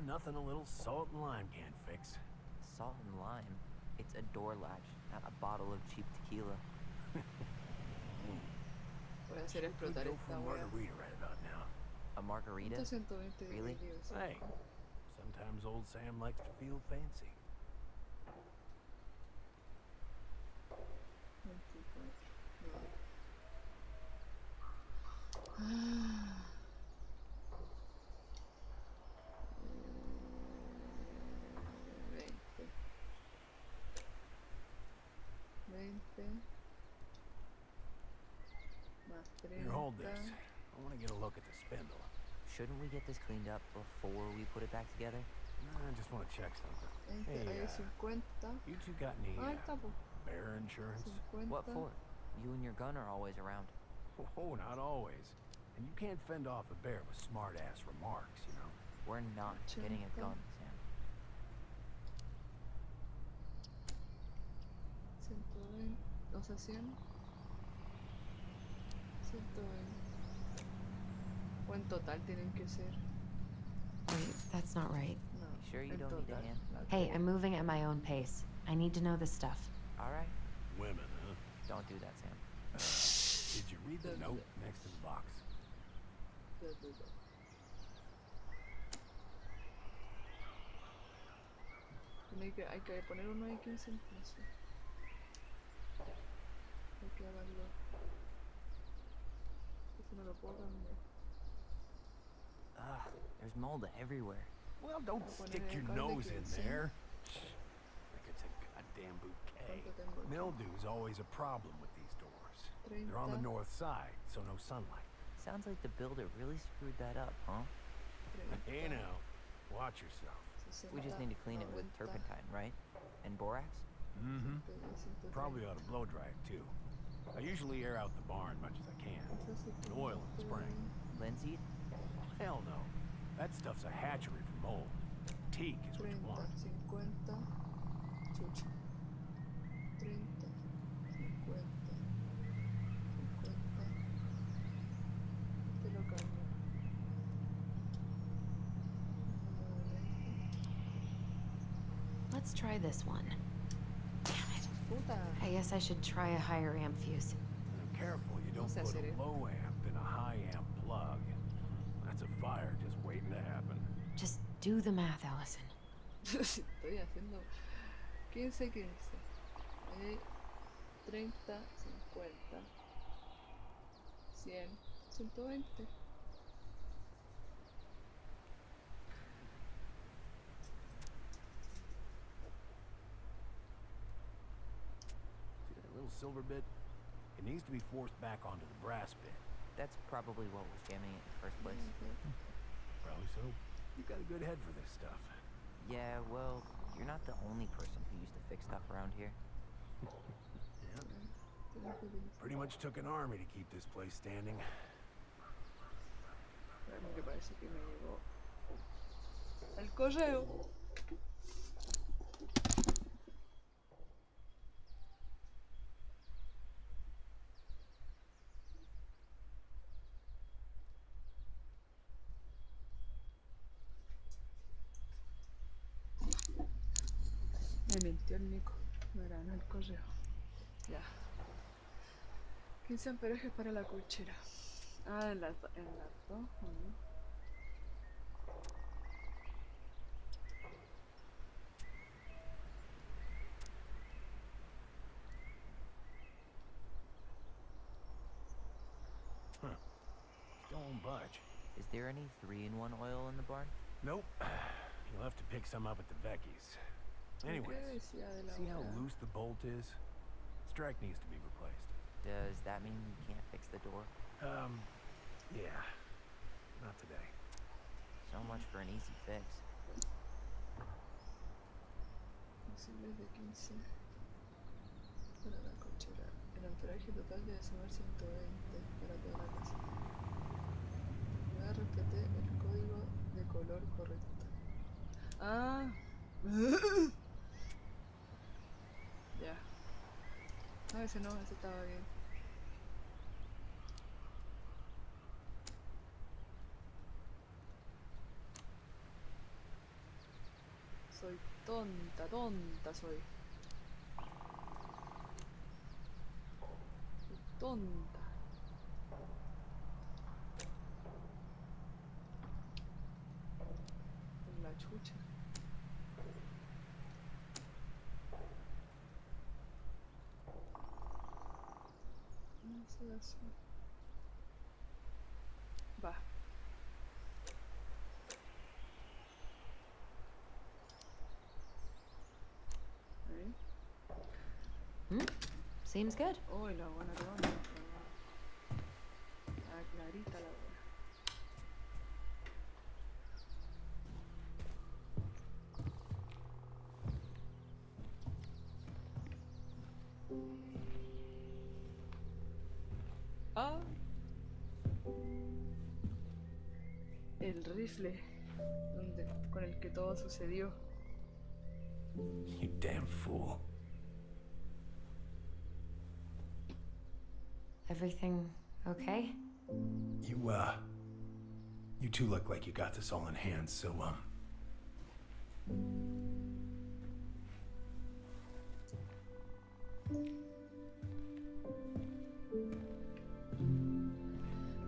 Speaker 8: Nothing a little salt and lime can't fix.
Speaker 3: Salt and lime. It's a door latch, not a bottle of cheap tequila.
Speaker 1: Voy a hacer
Speaker 8: Could
Speaker 1: explotar
Speaker 8: go for
Speaker 1: esta
Speaker 8: a
Speaker 1: wea.
Speaker 8: margarita right about now.
Speaker 3: A margarita?
Speaker 1: ¿Cuánto 120
Speaker 3: Really?
Speaker 1: dividido?
Speaker 8: Hey, sometimes old Sam likes to feel fancy.
Speaker 1: 24. No. Ah. 20 más 30.
Speaker 8: Here, hold this. I want to get a look at the spindle.
Speaker 3: Shouldn't we get this cleaned up before we put it back together?
Speaker 8: I just want to check something.
Speaker 1: 20,
Speaker 8: Hey,
Speaker 1: ahí 50.
Speaker 8: You two got any
Speaker 1: Ah, está po.
Speaker 8: bear insurance?
Speaker 1: 50.
Speaker 3: What for? You and your gun are always around.
Speaker 8: Oh, not always. And you can't fend off a bear with smart-ass remarks, you know?
Speaker 3: We're not getting a
Speaker 1: 80.
Speaker 3: gun, Sam.
Speaker 1: 120. O sea, 100. 120. O en total tienen que ser.
Speaker 2: Wait, that's not right.
Speaker 1: No.
Speaker 3: You sure you
Speaker 1: en
Speaker 3: don't need a
Speaker 1: total.
Speaker 3: hand?
Speaker 2: Hey, I'm moving at my own pace. I need to know this stuff.
Speaker 3: All right.
Speaker 8: Women, huh?
Speaker 3: Don't do that, Sam.
Speaker 8: Did you read the note next to the box?
Speaker 1: Hay que poner uno de 15 entonces. Hay que hacerlo. Eso no lo puedo cambiar.
Speaker 3: Ugh, there's mold everywhere.
Speaker 8: Well, don't
Speaker 1: Voy a poner
Speaker 8: stick
Speaker 1: el
Speaker 8: your
Speaker 1: alcalde
Speaker 8: nose in
Speaker 1: 15.
Speaker 8: there. Like it's a goddamn bouquet.
Speaker 1: ¿Cuánto tengo aquí?
Speaker 8: Mildew's always a problem with these doors. They're on the
Speaker 1: 30,
Speaker 8: north side, so no sunlight.
Speaker 3: Sounds like the builder really screwed that up, huh?
Speaker 1: 30,
Speaker 8: Hey now, watch yourself.
Speaker 1: 60,
Speaker 3: We just need to clean it with
Speaker 1: 90,
Speaker 3: turpentine, right? And borax?
Speaker 8: Mm-hmm.
Speaker 1: 110,
Speaker 8: Probably ought to blow dry it too. I usually air out the barn much as I can. And oil in the spring.
Speaker 3: Linseed?
Speaker 8: Hell no. That stuff's a hatchery for mold. Teak is what you
Speaker 1: 30,
Speaker 8: want.
Speaker 1: 50, chucha. 30, 50, 50. Este lo cambio.
Speaker 2: Let's try this one. Damn it.
Speaker 1: Puta.
Speaker 2: I guess I should try a higher amp fuse.
Speaker 8: Careful you
Speaker 1: No
Speaker 8: don't
Speaker 1: sé
Speaker 8: put
Speaker 1: hacer
Speaker 8: a
Speaker 1: eso.
Speaker 8: low amp in a high amp plug. That's a fire just waiting to happen.
Speaker 2: Just do the math, Allison.
Speaker 1: Estoy haciendo 15, 15. 30, 50, 100, 120.
Speaker 8: See that little silver bit? It needs to be forced back onto the brass bit.
Speaker 3: That's probably what was jamming it in the first place.
Speaker 8: Probably so. You got a good head for this stuff.
Speaker 3: Yeah, well, you're not the only person who used to fix stuff around here.
Speaker 8: Yeah. Pretty much took an army to keep this place standing.
Speaker 1: Me parece que me llegó el correo. Me mintió el Nico. No era no el correo. Ya. 15 amperajes para la cochera. Ah, en las dos. ¿No?
Speaker 8: Still won't budge.
Speaker 3: Is there any 3-in-1 oil in the barn?
Speaker 8: Nope. You'll have to pick some up at the Vecchi's. Anyways,
Speaker 1: decía de la
Speaker 8: see how
Speaker 1: hora?
Speaker 8: loose the bolt is? Strike needs to be replaced.
Speaker 3: Does that mean you can't fix the door?
Speaker 8: Yeah. Not today.
Speaker 3: So much for an easy fix.
Speaker 1: Fusibles de 15 para la cochera. El amperaje total debe sumar 120 para toda la casa. Ya respeté el código de color correcto. Ah. Ya. No, ese estaba bien. Soy tonta soy. Soy tonta. Con la chucha. No sé así. Va. Ahí.
Speaker 2: Seems good.
Speaker 1: Oh, la buena ronda. Ah, clarita la buena. Ah. El rifle con el que todo sucedió.
Speaker 8: You damn fool.
Speaker 2: Everything okay?
Speaker 8: You two look like you got this all in hand, so,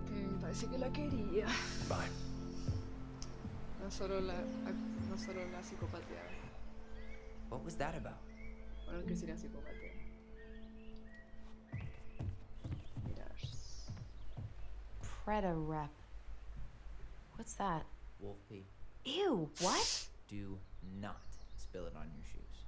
Speaker 1: Que parece que la quería.
Speaker 8: bye.
Speaker 1: No solo la psicopateaba.
Speaker 3: What was that about?
Speaker 1: Bueno, que sería psicopatía. Mirage.
Speaker 2: Preda-rep. What's that?
Speaker 3: Wolf pee.
Speaker 2: Ew, what?
Speaker 3: Do not spill it on your shoes.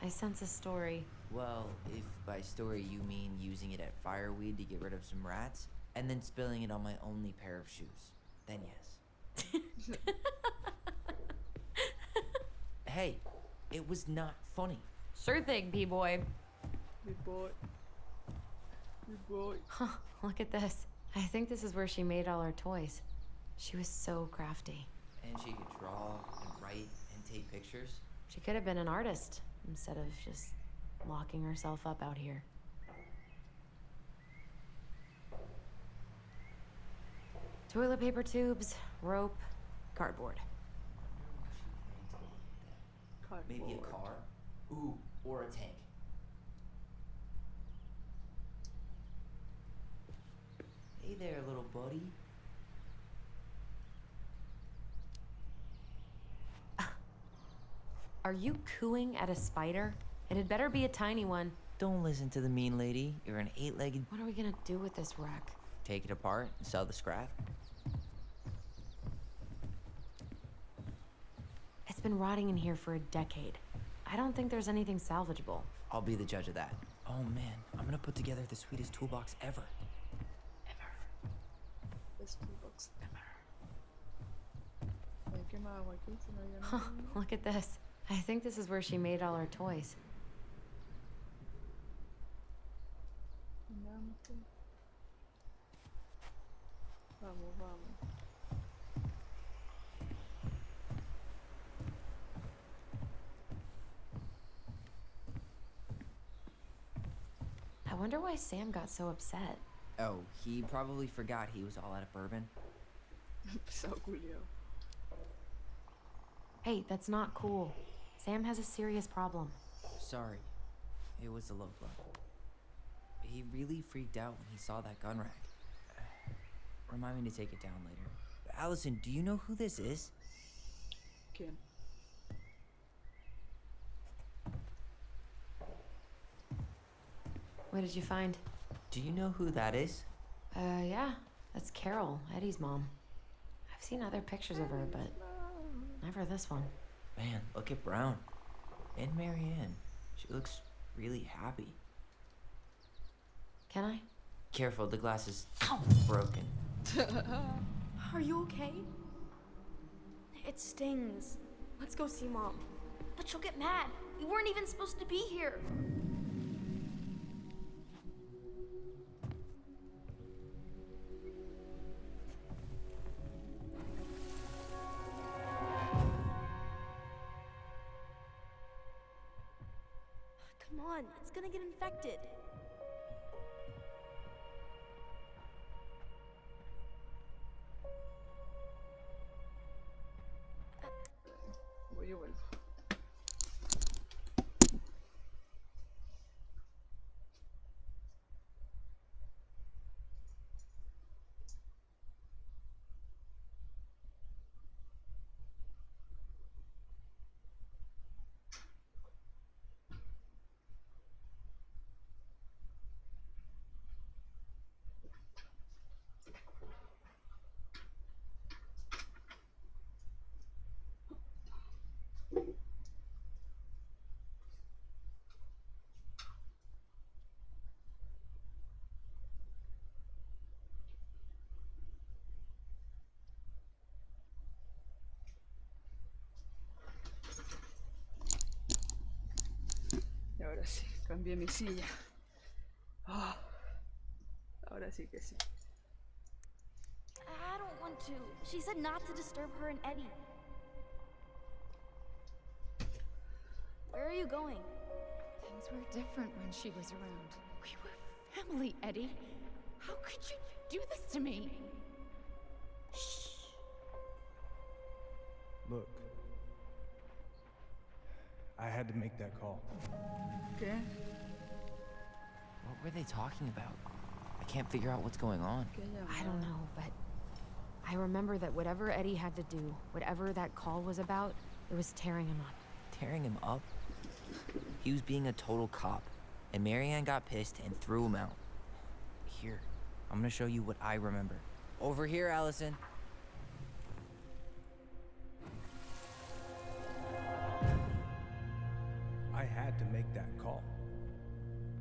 Speaker 2: I sense a story.
Speaker 3: Well, if by story you mean using it at fireweed to get rid of some rats, and then spilling it on my only pair of shoes, then yes. Hey, it was not funny.
Speaker 2: Sure thing, P-boy.
Speaker 1: Big boy. Big boy.
Speaker 2: Huh, look at this. I think this is where she made all her toys. She was so crafty.
Speaker 3: And she could draw and write and take pictures.
Speaker 2: She could have been an artist instead of just locking herself up out here. Toilet paper tubes, rope, cardboard.
Speaker 3: Maybe a car? Ooh, or a tank. Hey there, little buddy.
Speaker 2: Are you cooing at a spider? It had better be a tiny one.
Speaker 3: Don't listen to the mean lady. You're an 8-legged...
Speaker 2: What are we gonna do with this wreck?
Speaker 3: Take it apart and sell the scrap.
Speaker 2: It's been rotting in here for a decade. I don't think there's anything salvageable.
Speaker 3: I'll be the judge of that. Oh man, I'm gonna put together the sweetest toolbox ever.
Speaker 1: Best toolbox ever. Ay, qué más agua aquí, si no había
Speaker 2: Huh,
Speaker 1: nada.
Speaker 2: look at this. I think this is where she made all her toys.
Speaker 1: Nada más que- Vamos, vamos.
Speaker 2: I wonder why Sam got so upset.
Speaker 3: Oh, he probably forgot he was all out of bourbon.
Speaker 1: Pesado culiao.
Speaker 2: Hey, that's not cool. Sam has a serious problem.
Speaker 3: Sorry. It was a low blow. He really freaked out when he saw that gun rack. Remind me to take it down later. Allison, do you know who this is?
Speaker 1: ¿Quién?
Speaker 2: What did you find?
Speaker 3: Do you know who that is?
Speaker 2: Yeah, that's Carol, Eddie's mom. I've seen other pictures of her, but never this one.
Speaker 3: Man, look at Brown. And Marianne. She looks really happy.
Speaker 2: Can I?
Speaker 3: Careful, the glass is broken.
Speaker 7: Are you okay? It stings. Let's go see Mom.
Speaker 4: But she'll get mad. We weren't even supposed to be here.
Speaker 7: Come on, it's gonna get infected.
Speaker 1: Voy y vuelvo. Y ahora sí, cambié mi silla. Ah, ahora sí que sí.
Speaker 4: I don't want to. She said not to disturb her and Eddie. Where are you going?
Speaker 6: Things were different when she was around. We were family, Eddie. How could you do this to me?
Speaker 10: Look. I had to make that call.
Speaker 1: ¿Qué?
Speaker 3: What were they talking about? I can't figure out what's going on.
Speaker 1: ¿Qué llama?
Speaker 2: I don't know, but I I remember that whatever Eddie had to do, whatever that call was about, it was tearing him up.
Speaker 3: Tearing him up? He was being a total cop, and Marianne got pissed and threw him out. Here, I'm gonna show you what I remember. Over here, Allison.
Speaker 10: I had to make that call.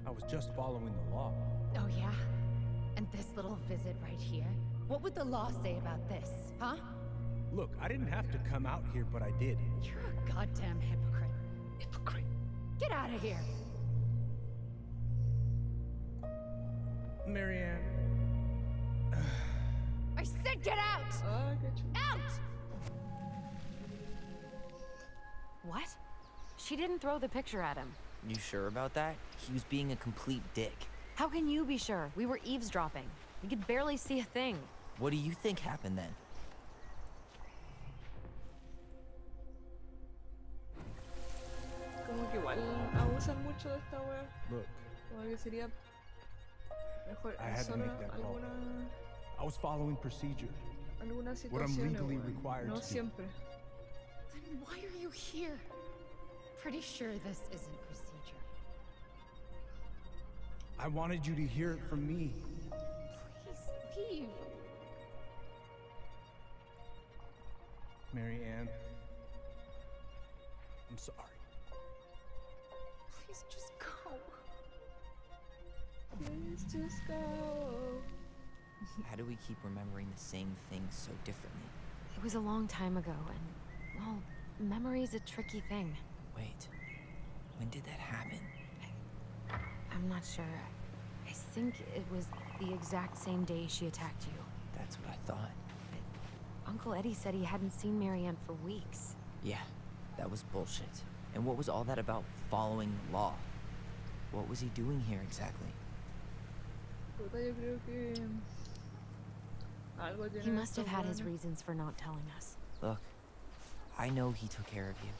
Speaker 10: I was just following the law.
Speaker 6: Oh, yeah? And this little visit right here? What would the law say about this, huh?
Speaker 10: Look, I didn't have to come out here, but I did.
Speaker 6: You're a goddamn hypocrite.
Speaker 10: Hypocrite.
Speaker 6: Get out of here!
Speaker 10: Marianne.
Speaker 6: I said get out!
Speaker 1: Qué chulo.
Speaker 6: Out!
Speaker 2: What? She didn't throw the picture at him.
Speaker 3: You sure about that? He was being a complete dick.
Speaker 2: How can you be sure? We were eavesdropping. We could barely see a thing.
Speaker 3: What do you think happened then?
Speaker 1: Como que igual abusan mucho de esta wea.
Speaker 10: Look,
Speaker 1: Como que sería mejor
Speaker 10: I had to
Speaker 1: solo
Speaker 10: make that call.
Speaker 1: alguna
Speaker 10: I was following procedure.
Speaker 1: algunas
Speaker 10: What I'm
Speaker 1: situaciones,
Speaker 10: legally
Speaker 1: weón.
Speaker 10: required
Speaker 1: No
Speaker 10: to.
Speaker 1: siempre.
Speaker 6: Then why are you here? Pretty sure this isn't procedure.
Speaker 10: I wanted you to hear it from me.
Speaker 6: Please leave.
Speaker 10: Marianne. I'm sorry.
Speaker 6: Please just go.
Speaker 1: Please just go.
Speaker 3: How do we keep remembering the same things so differently?
Speaker 2: It was a long time ago, and, well, memory's a tricky thing.
Speaker 3: Wait, when did that happen?
Speaker 2: I'm not sure. I think it was the exact same day she attacked you.
Speaker 3: That's what I thought.
Speaker 2: Uncle Eddie said he hadn't seen Marianne for weeks.
Speaker 3: Yeah, that was bullshit. And what was all that about following the law? What was he doing here exactly?
Speaker 1: Puta, yo creo que algo
Speaker 2: He
Speaker 1: tiene
Speaker 2: must have
Speaker 1: estos
Speaker 2: had his
Speaker 1: weones.
Speaker 2: reasons for not telling us.
Speaker 3: Look, I know he took care of you,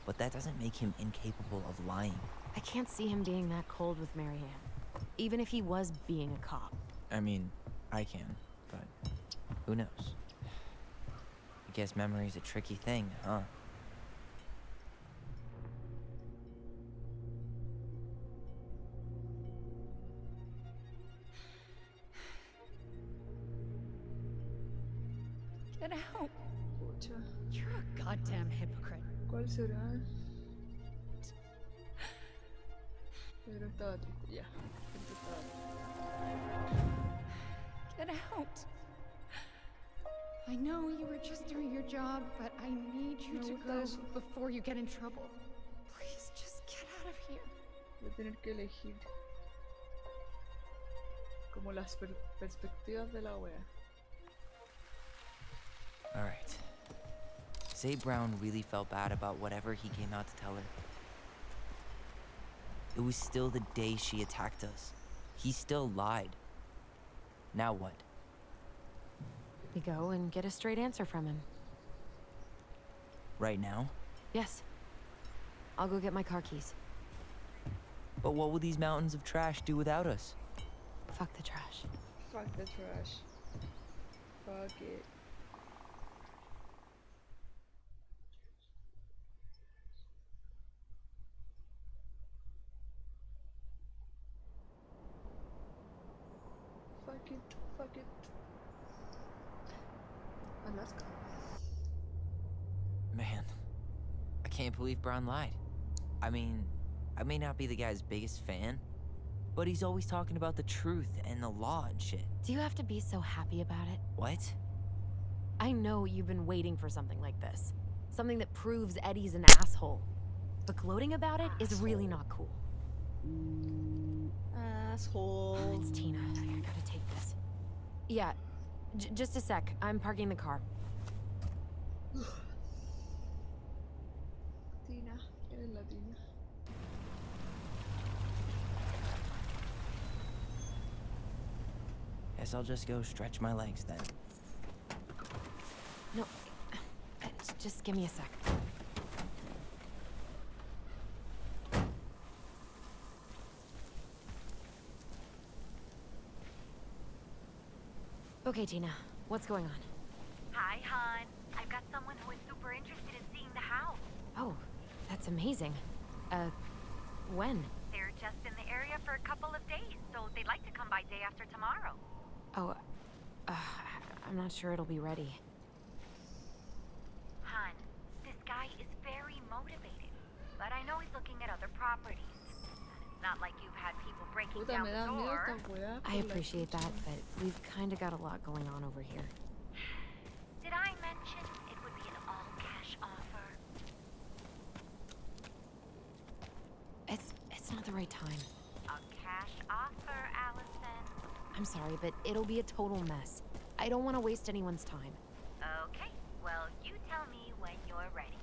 Speaker 3: but that doesn't make him incapable of lying.
Speaker 2: I can't see him being that cold with Marianne, even if he was being a cop.
Speaker 3: I mean, I can, but who knows? I guess memory's a tricky thing, huh?
Speaker 6: Get out.
Speaker 1: Pucha,
Speaker 6: You're a goddamn hypocrite.
Speaker 1: ¿cuál será? Pero estaba triste, ya. Siempre estaba triste.
Speaker 6: Get out. I know you were just doing your job, but I need you
Speaker 1: Me
Speaker 6: to
Speaker 1: gusta
Speaker 6: go
Speaker 1: eso.
Speaker 6: before you get in trouble. Please just get out of here.
Speaker 1: Voy a tener que elegir como las perspectivas de la wea.
Speaker 3: Alright. Say Brown really felt bad about whatever he came out to tell her. It was still the day she attacked us. He still lied. Now what?
Speaker 2: We go and get a straight answer from him.
Speaker 3: Right now?
Speaker 2: Yes. I'll go get my car keys.
Speaker 3: But what will these mountains of trash do without us?
Speaker 2: Fuck the trash.
Speaker 1: Fuck the trash. Fuck it. Fuck it, fuck it. Alaska.
Speaker 3: Man, I can't believe Brown lied. I mean, I may not be the guy's biggest fan, but he's always talking about the truth and the law and shit.
Speaker 2: Do you have to be so happy about it?
Speaker 3: What?
Speaker 2: I know you've been waiting for something like this. Something that proves Eddie's an asshole. But gloating about it is really not cool.
Speaker 1: Asshole.
Speaker 2: Oh, it's Tina. I gotta take this. Yeah, just a sec. I'm parking the car.
Speaker 1: Tina, eres la Tina.
Speaker 3: Guess I'll just go stretch my legs then.
Speaker 2: No, just give me a sec. Okay, Tina, what's going on?
Speaker 11: Hi, hon. I've got someone who is super interested in seeing the house.
Speaker 2: Oh, that's amazing. When?
Speaker 11: They're just in the area for a couple of days, so they'd like to come by day after tomorrow.
Speaker 2: Oh, I'm not sure it'll be ready.
Speaker 11: Hon, this guy is very motivated, but I know he's looking at other properties. It's not like you've had people breaking
Speaker 1: Puta,
Speaker 11: down
Speaker 1: me
Speaker 11: the
Speaker 1: da miedo
Speaker 11: door.
Speaker 1: esta weá.
Speaker 2: I appreciate that, but we've kind of got a lot going on over here.
Speaker 11: Did I mention it would be an all-cash offer?
Speaker 2: It's not the right time.
Speaker 11: A cash offer, Allison.
Speaker 2: I'm sorry, but it'll be a total mess. I don't want to waste anyone's time.
Speaker 11: Okay, well, you tell me when you're ready.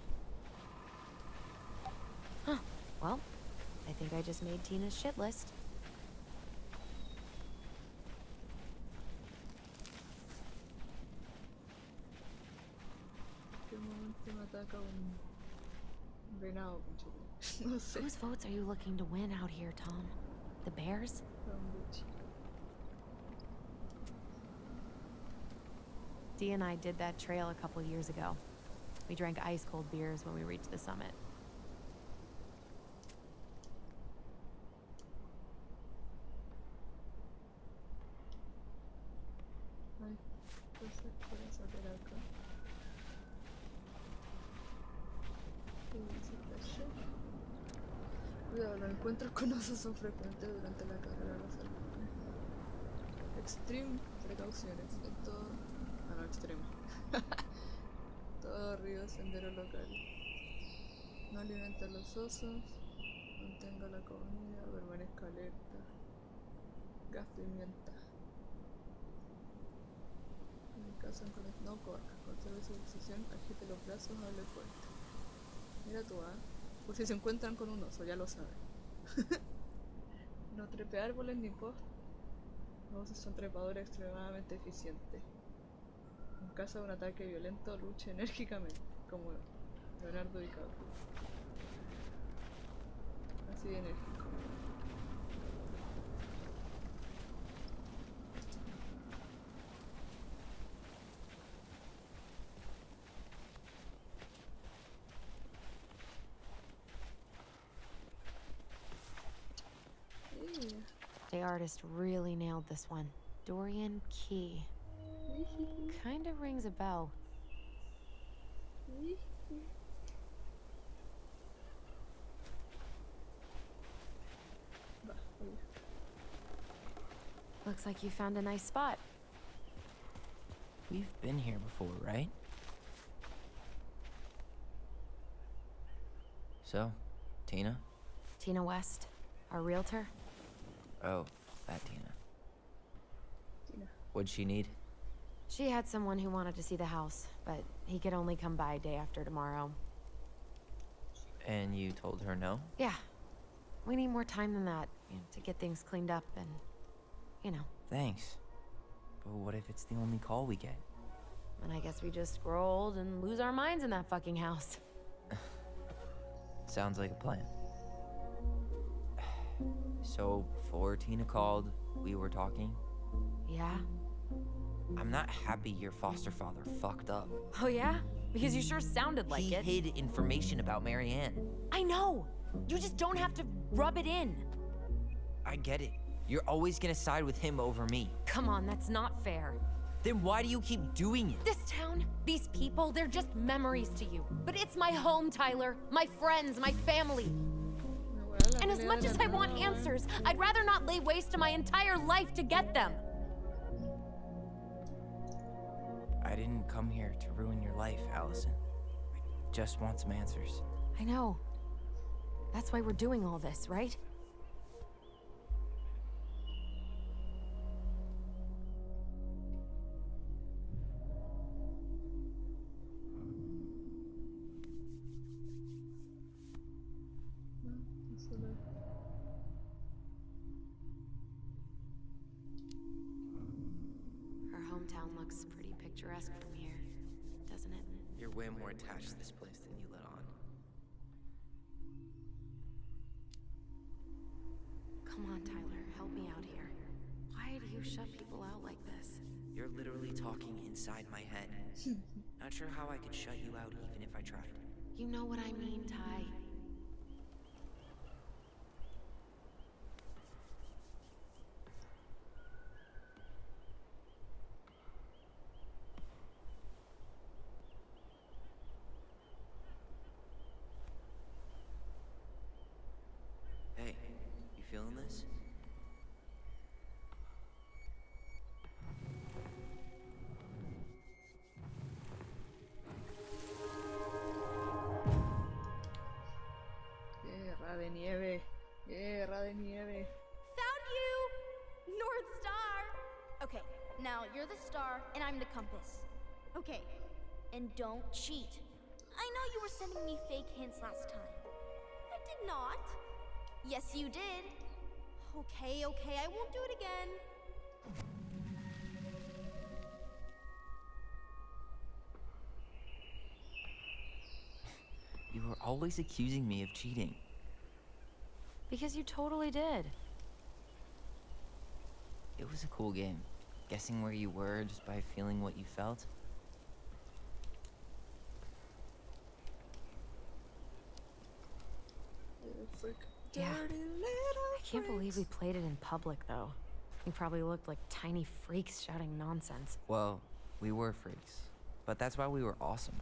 Speaker 2: Huh. Well, I think I just made Tina's shit list.
Speaker 1: ¿Qué momento me ataca un venado, conchete? No sé.
Speaker 2: Whose votes are you looking to win out here, Tom? The Bears? Dee and I did that trail a couple years ago. We drank ice-cold beers when we reached the summit.
Speaker 1: Ay, cosas que voy a sacar acá. ¿Qué dice Flash? Cuidado, los encuentros con osos son frecuentes durante la carrera de los salvajes. Extreme precauciones en todo. Ah, no, extremo. Todo río, sendero local. No alimente a los osos. Mantenga la comida, permanezca alerta. Gas pimienta. En caso no corra, conserve su posición, agite los brazos, hable fuerte. Mira tú, por si se encuentran con un oso, ya lo saben. No trepe árboles ni postes. Los osos son trepadores extremadamente eficientes. En caso de un ataque violento, luche enérgicamente, como Leonardo DiCaprio. Así de enérgico.
Speaker 2: The artist really nailed this one. Dorian Key. Kinda rings a bell. Looks like you found a nice spot.
Speaker 3: We've been here before, right? So, Tina?
Speaker 2: Tina West, our realtor.
Speaker 3: Oh, that Tina.
Speaker 1: Tina.
Speaker 3: What'd she need?
Speaker 2: She had someone who wanted to see the house, but he could only come by day after tomorrow.
Speaker 3: And you told her no?
Speaker 2: Yeah. We need more time than that, to get things cleaned up and,
Speaker 3: Thanks. But what if it's the only call we get?
Speaker 2: And I guess we just grow old and lose our minds in that fucking house.
Speaker 3: Sounds like a plan. So, before Tina called, we were talking.
Speaker 2: Yeah?
Speaker 3: I'm not happy your foster father fucked up.
Speaker 2: Oh yeah? Because you sure sounded like it.
Speaker 3: He hid information about Marianne.
Speaker 2: I know! You just don't have to rub it in.
Speaker 3: I get it. You're always gonna side with him over me.
Speaker 2: Come on, that's not fair.
Speaker 3: Then why do you keep doing it?
Speaker 2: This town, these people, they're just memories to you. But it's my home, Tyler. My friends, my family. And as much as I want answers, I'd rather not lay waste to my entire life to get them.
Speaker 3: I didn't come here to ruin your life, Allison. I just want some answers.
Speaker 2: I know. That's why we're doing all this, right? Our hometown looks pretty picturesque from here, doesn't it?
Speaker 3: You're way more attached to this place than you let on.
Speaker 2: Come on, Tyler, help me out here. Why do you shut people out like this?
Speaker 3: You're literally talking inside my head. Not sure how I could shut you out even if I tried.
Speaker 2: You know what I mean, Ty.
Speaker 3: Hey, you feeling this?
Speaker 1: Guerra de nieve. Guerra de nieve.
Speaker 7: Found you! North Star! Okay, now you're the star and I'm the compass. Okay, and don't cheat. I know you were sending me fake hints last time. I did not. Yes, you did. Okay, I won't do it again.
Speaker 3: You were always accusing me of cheating.
Speaker 2: Because you totally did.
Speaker 3: It was a cool game. Guessing where you were just by feeling what you felt.
Speaker 2: Yeah. I can't believe we played it in public, though. We probably looked like tiny freaks shouting nonsense.
Speaker 3: Well, we were freaks. But that's why we were awesome.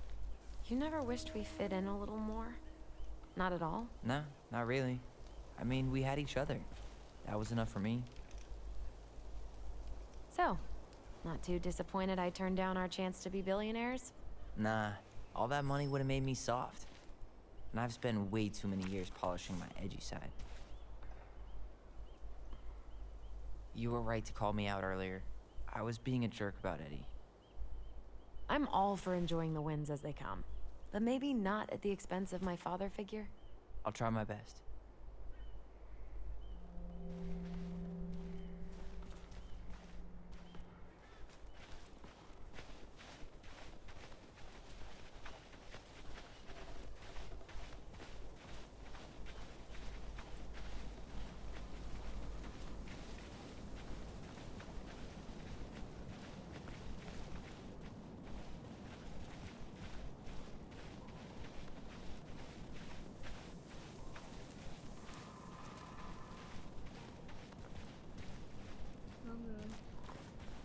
Speaker 2: You never wished we fit in a little more? Not at all?
Speaker 3: No, not really. I mean, we had each other. That was enough for me.
Speaker 2: So, not too disappointed I turned down our chance to be billionaires?
Speaker 3: Nah, all that money would have made me soft. And I've spent way too many years polishing my edgy side. You were right to call me out earlier. I was being a jerk about Eddie.
Speaker 2: I'm all for enjoying the wins as they come. But maybe not at the expense of my father figure?
Speaker 3: I'll try my best.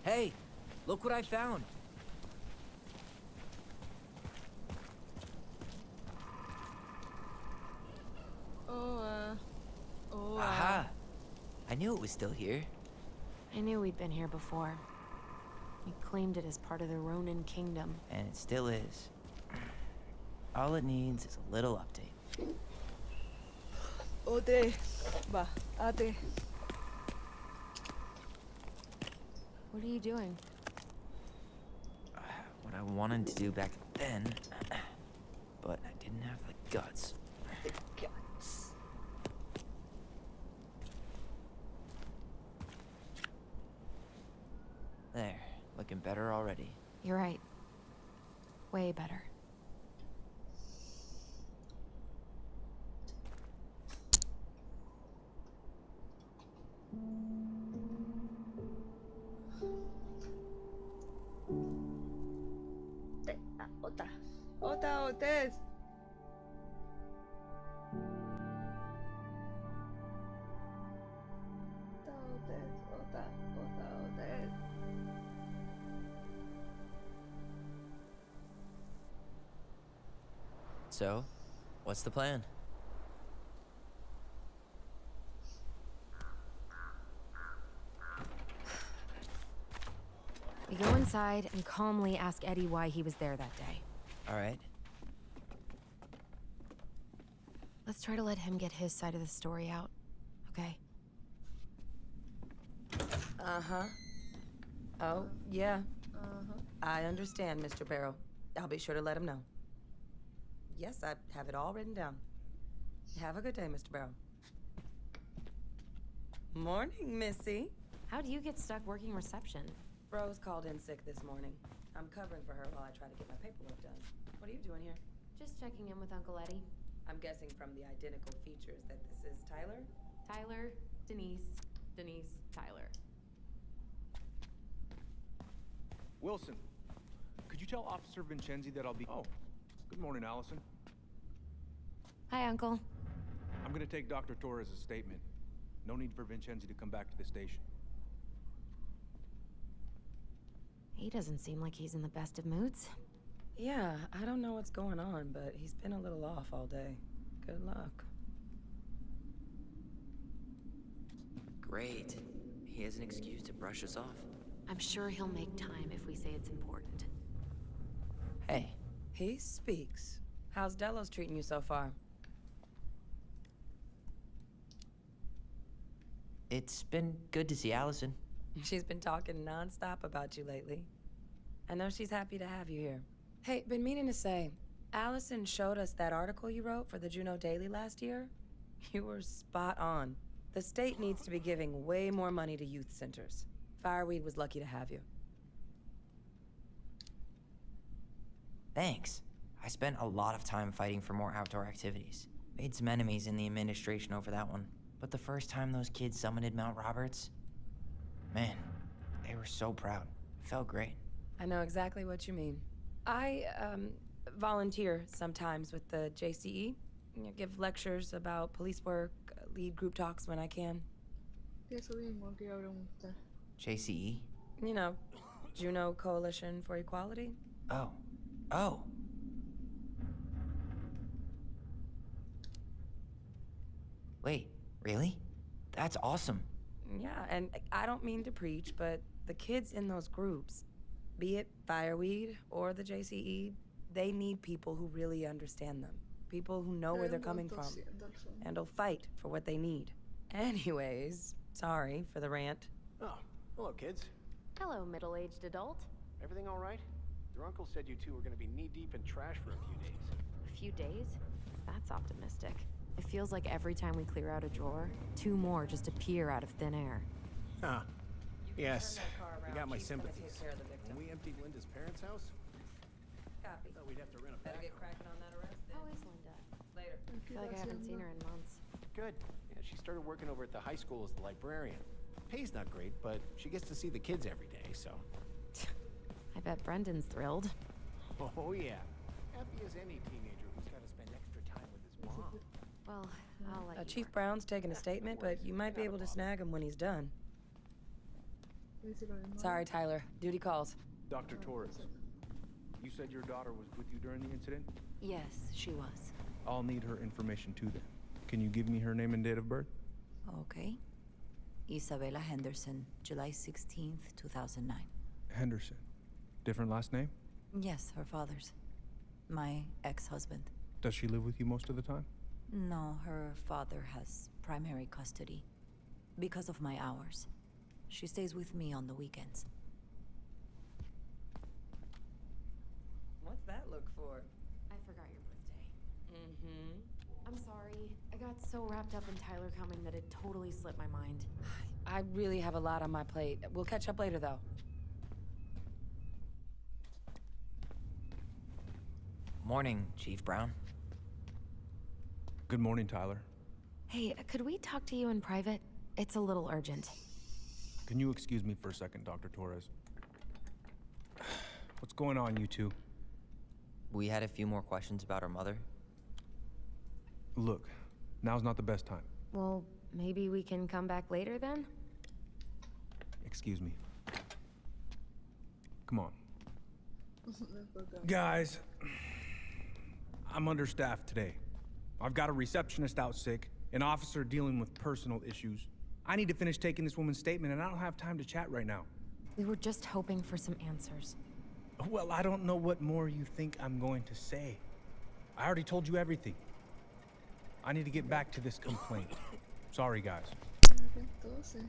Speaker 3: Hey, look what I found. Aha! I knew it was still here.
Speaker 2: I knew we'd been here before. We claimed it as part of the Ronin kingdom.
Speaker 3: And it still is. All it needs is a little update.
Speaker 1: Ote. Va, ate.
Speaker 2: What are you doing?
Speaker 3: What I wanted to do back then, but I didn't have the guts.
Speaker 1: Guts.
Speaker 3: There, looking better already.
Speaker 2: You're right. Way better.
Speaker 1: Ota. Ota, otes. Ota, otes. Ota, ota, otes.
Speaker 3: So, what's the plan?
Speaker 2: We go inside and calmly ask Eddie why he was there that day.
Speaker 3: All right.
Speaker 2: Let's try to let him get his side of the story out, okay?
Speaker 12: Uh-huh. Oh, yeah. I understand, Mr. Barrow. I'll be sure to let him know. Yes, I have it all written down. Have a good day, Mr. Barrow. Morning, Missy.
Speaker 2: How'd you get stuck working reception?
Speaker 12: Rose called in sick this morning. I'm covering for her while I try to get my paperwork done. What are you doing here?
Speaker 2: Just checking in with Uncle Eddie.
Speaker 12: I'm guessing from the identical features that this is Tyler?
Speaker 2: Tyler, Denise, Tyler.
Speaker 10: Wilson, could you tell Officer Vincenzi that I'll be... Oh, good morning, Allison.
Speaker 2: Hi, Uncle.
Speaker 10: I'm gonna take Dr. Torres' statement. No need for Vincenzi to come back to the station.
Speaker 2: He doesn't seem like he's in the best of moods.
Speaker 12: Yeah, I don't know what's going on, but he's been a little off all day. Good luck.
Speaker 3: Great. He has an excuse to brush us off.
Speaker 2: I'm sure he'll make time if we say it's important.
Speaker 3: Hey,
Speaker 12: He speaks. How's Delos treating you so far?
Speaker 3: it's been good to see Allison.
Speaker 12: She's been talking nonstop about you lately. I know she's happy to have you here. Hey, been meaning to say, Allison showed us that article you wrote for the Juneau Daily last year. You were spot on. The state needs to be giving way more money to youth centers. Fireweed was lucky to have you.
Speaker 3: Thanks. I spent a lot of time fighting for more outdoor activities. Made some enemies in the administration over that one. But the first time those kids summited Mount Roberts, man, they were so proud. It felt great.
Speaker 12: I know exactly what you mean. I, volunteer sometimes with the JCE. Give lectures about police work, lead group talks when I can.
Speaker 1: Eso mismo que iba a preguntar.
Speaker 3: JCE?
Speaker 12: You know, Juneau Coalition for Equality.
Speaker 3: Oh. Oh. Wait, really? That's awesome.
Speaker 12: Yeah, and I don't mean to preach, but the kids in those groups, be it Fireweed or the JCE, they need people who really understand them. People who know where they're coming from and will fight for what they need. Anyways, sorry for the rant.
Speaker 8: Oh, hello, kids.
Speaker 5: Hello, middle-aged adult.
Speaker 8: Everything all right? Your uncle said you two were gonna be knee-deep in trash for a few days.
Speaker 2: A few days? That's optimistic. It feels like every time we clear out a drawer, 2 more just appear out of thin air.
Speaker 8: Huh. Yes, you got my sympathies. When we emptied Linda's parents' house,
Speaker 12: Copy.
Speaker 8: thought we'd have to rent a
Speaker 12: Better
Speaker 8: back.
Speaker 12: get cracking on that arrest then.
Speaker 2: How is Linda?
Speaker 12: Later.
Speaker 2: I feel like I haven't seen her in months.
Speaker 8: Good. Yeah, she started working over at the high school as the librarian. Pay's not great, but she gets to see the kids every day, so...
Speaker 2: I bet Brendan's thrilled.
Speaker 8: Oh, yeah. Happy as any teenager who's got to spend extra time with his mom.
Speaker 2: Well, I'll let you
Speaker 12: Chief
Speaker 2: work.
Speaker 12: Brown's taking a statement, but you might be able to snag him when he's done.
Speaker 1: Dice lo mismo.
Speaker 12: Sorry, Tyler. Duty calls.
Speaker 10: Dr. Torres, you said your daughter was with you during the incident?
Speaker 6: Yes, she was.
Speaker 10: I'll need her information too then. Can you give me her name and date of birth?
Speaker 6: Okay. Isabella Henderson, July 16th, 2009.
Speaker 10: Henderson. Different last name?
Speaker 6: Yes, her father's. My ex-husband.
Speaker 10: Does she live with you most of the time?
Speaker 6: No, her father has primary custody. Because of my hours. She stays with me on the weekends.
Speaker 12: What's that look for?
Speaker 2: I forgot your birthday.
Speaker 12: Mm-hmm.
Speaker 2: I'm sorry. I got so wrapped up in Tyler coming that it totally slipped my mind.
Speaker 12: I really have a lot on my plate. We'll catch up later, though.
Speaker 3: Morning, Chief Brown.
Speaker 10: Good morning, Tyler.
Speaker 2: Hey, could we talk to you in private? It's a little urgent.
Speaker 10: Can you excuse me for a second, Dr. Torres? What's going on, you two?
Speaker 3: We had a few more questions about her mother.
Speaker 10: Look, now's not the best time.
Speaker 2: Well, maybe we can come back later then?
Speaker 10: Excuse me. Come on. Guys, I'm understaffed today. I've got a receptionist out sick, an officer dealing with personal issues. I need to finish taking this woman's statement, and I don't have time to chat right now.
Speaker 2: We were just hoping for some answers.
Speaker 10: Well, I don't know what more you think I'm going to say. I already told you everything. I need to get back to this complaint. Sorry, guys.
Speaker 1: Tose.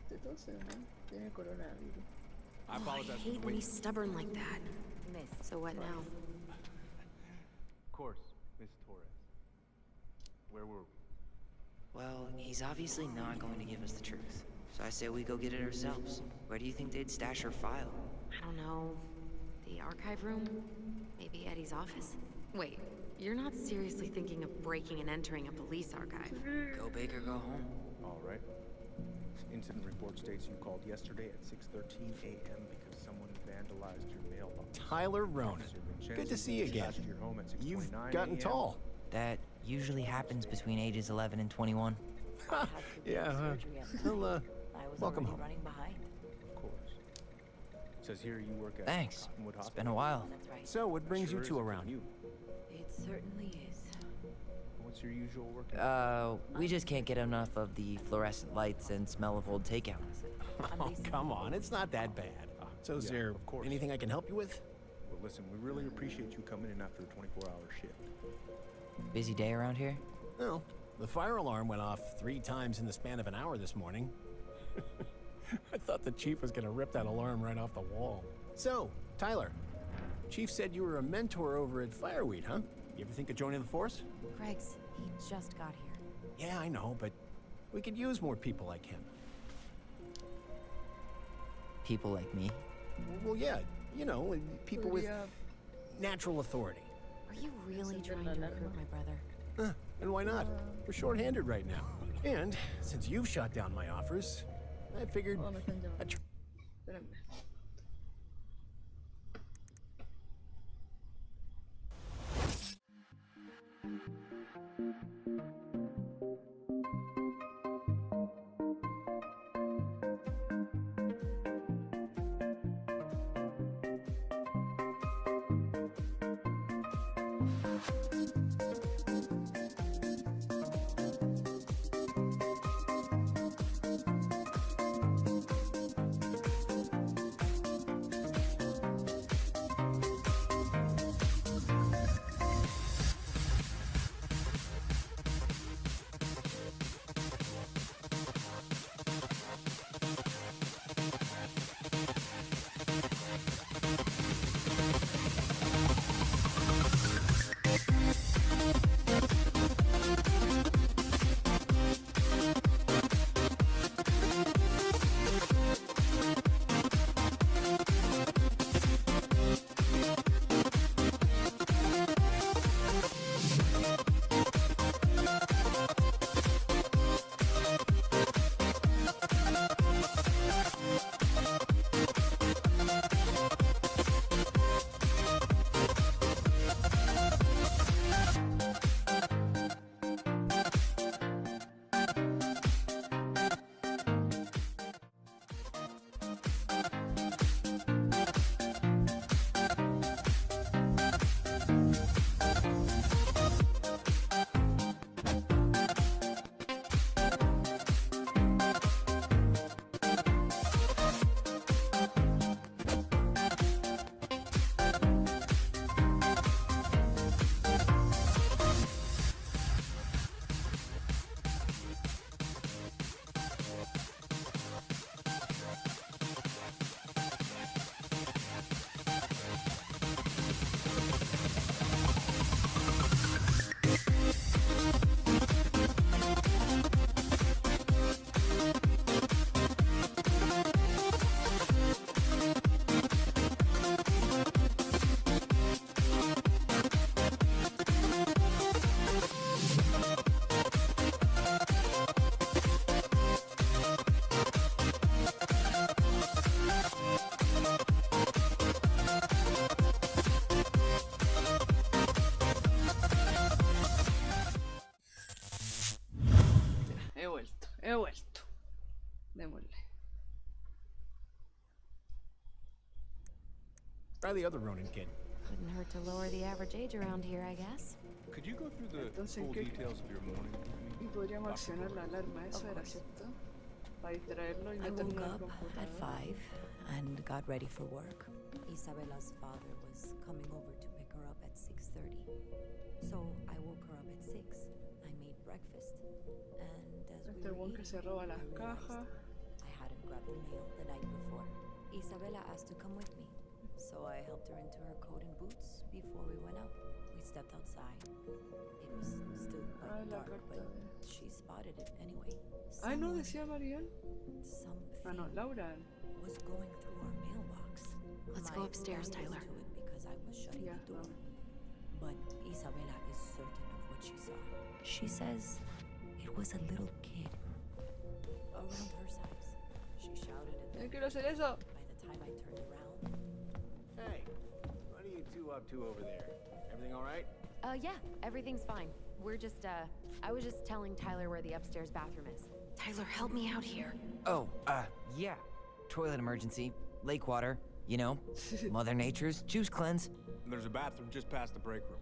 Speaker 1: Tose, ¿no? Tiene coronavirus.
Speaker 10: I apologize.
Speaker 2: I hate when he's stubborn like that. So what now?
Speaker 10: Of course, Miss Torres. Where were we?
Speaker 3: Well, he's obviously not going to give us the truth. So I say we go get it ourselves. Where do you think they'd stash her file?
Speaker 2: I don't know. The archive room? Maybe Eddie's office? Wait, you're not seriously thinking of breaking and entering a police archive?
Speaker 3: Go big or go home.
Speaker 10: All right. Incident report states you called yesterday at 6:13 a.m. because someone vandalized your mailbox.
Speaker 8: Tyler Ronan. Good to see you again.
Speaker 10: Your home at
Speaker 8: You've
Speaker 10: 6:29
Speaker 8: gotten
Speaker 10: a.m.
Speaker 8: tall.
Speaker 3: That usually happens between ages 11 and 21.
Speaker 8: Yeah, well, welcome home.
Speaker 10: Of course. It says here you work at
Speaker 3: Thanks.
Speaker 10: Cottonwood
Speaker 3: It's
Speaker 10: Hospital.
Speaker 3: been a while.
Speaker 8: So, what brings
Speaker 10: Sure
Speaker 8: you
Speaker 10: is
Speaker 8: two
Speaker 10: a
Speaker 8: around?
Speaker 10: commute.
Speaker 6: It certainly is.
Speaker 10: What's your usual work?
Speaker 3: We just can't get enough of the fluorescent lights and smell of old takeout.
Speaker 8: Oh, come on, it's not that bad. So, is
Speaker 10: Yeah,
Speaker 8: there
Speaker 10: of course.
Speaker 8: anything I can help you with?
Speaker 10: Well, listen, we really appreciate you coming in after a 24-hour shift.
Speaker 3: Busy day around here?
Speaker 8: No, the fire alarm went off 3 times in the span of an hour this morning. I thought the chief was gonna rip that alarm right off the wall. So, Tyler, Chief said you were a mentor over at Fireweed, huh? You ever think of joining the force?
Speaker 2: Greg's, he just got here.
Speaker 8: Yeah, I know, but we could use more people like him.
Speaker 3: People like me?
Speaker 8: Well, yeah, you know, people with
Speaker 1: Podría
Speaker 8: natural authority.
Speaker 2: Are you really trying to recruit my brother?
Speaker 8: And why not? We're short-handed right now. And since you've shot down my offers, I figured
Speaker 1: Oh, me están llamando.
Speaker 8: I'd
Speaker 1: Espérenme. He vuelto. Démosle.
Speaker 8: Try the other Ronin kid.
Speaker 2: Wouldn't hurt to lower the average age around here, I guess.
Speaker 10: Could you go through the
Speaker 1: Entonces,
Speaker 10: full
Speaker 1: ¿qué?
Speaker 10: details of your morning with
Speaker 1: Y
Speaker 10: me?
Speaker 1: podríamos accionar la alarma, eso era cierto. Para distraerlo y
Speaker 6: I
Speaker 1: no
Speaker 6: woke
Speaker 1: terminar el
Speaker 6: up at
Speaker 1: computador.
Speaker 6: 5 and got ready for work. Isabella's father was coming over to pick her up at 6:30. So I woke her up at 6. I made breakfast. And as we
Speaker 1: Este
Speaker 6: were
Speaker 1: buen que
Speaker 6: eating,
Speaker 1: se roba
Speaker 6: I
Speaker 1: las
Speaker 6: realized
Speaker 1: cajas.
Speaker 6: I hadn't grabbed the mail the night before. Isabella asked to come with me, so I helped her into her coat and boots before we went out. We stepped outside. It was still
Speaker 1: Ay,
Speaker 6: quite
Speaker 1: la
Speaker 6: dark,
Speaker 1: carta
Speaker 6: but
Speaker 1: de...
Speaker 6: she spotted it anyway.
Speaker 1: Ay, no,
Speaker 6: Someone-
Speaker 1: decía Marian. Ah, no,
Speaker 6: something
Speaker 1: Laura.
Speaker 6: was going through our mailbox.
Speaker 2: Let's go upstairs,
Speaker 6: I
Speaker 2: Tyler.
Speaker 6: listened to it because I was shutting
Speaker 1: Yeah,
Speaker 6: the door. But Isabella is certain of what she saw. She says it was a little kid around her size.
Speaker 1: Yo quiero hacer eso.
Speaker 12: By the time I turned around,
Speaker 8: Hey, what are you two up to over there? Everything all right?
Speaker 2: Yeah, everything's fine. We're just, I was just telling Tyler where the upstairs bathroom is. Tyler, help me out here.
Speaker 3: Oh, yeah. Toilet emergency, lake water, you know, Mother Nature's juice cleanse.
Speaker 10: And there's a bathroom just past the break room.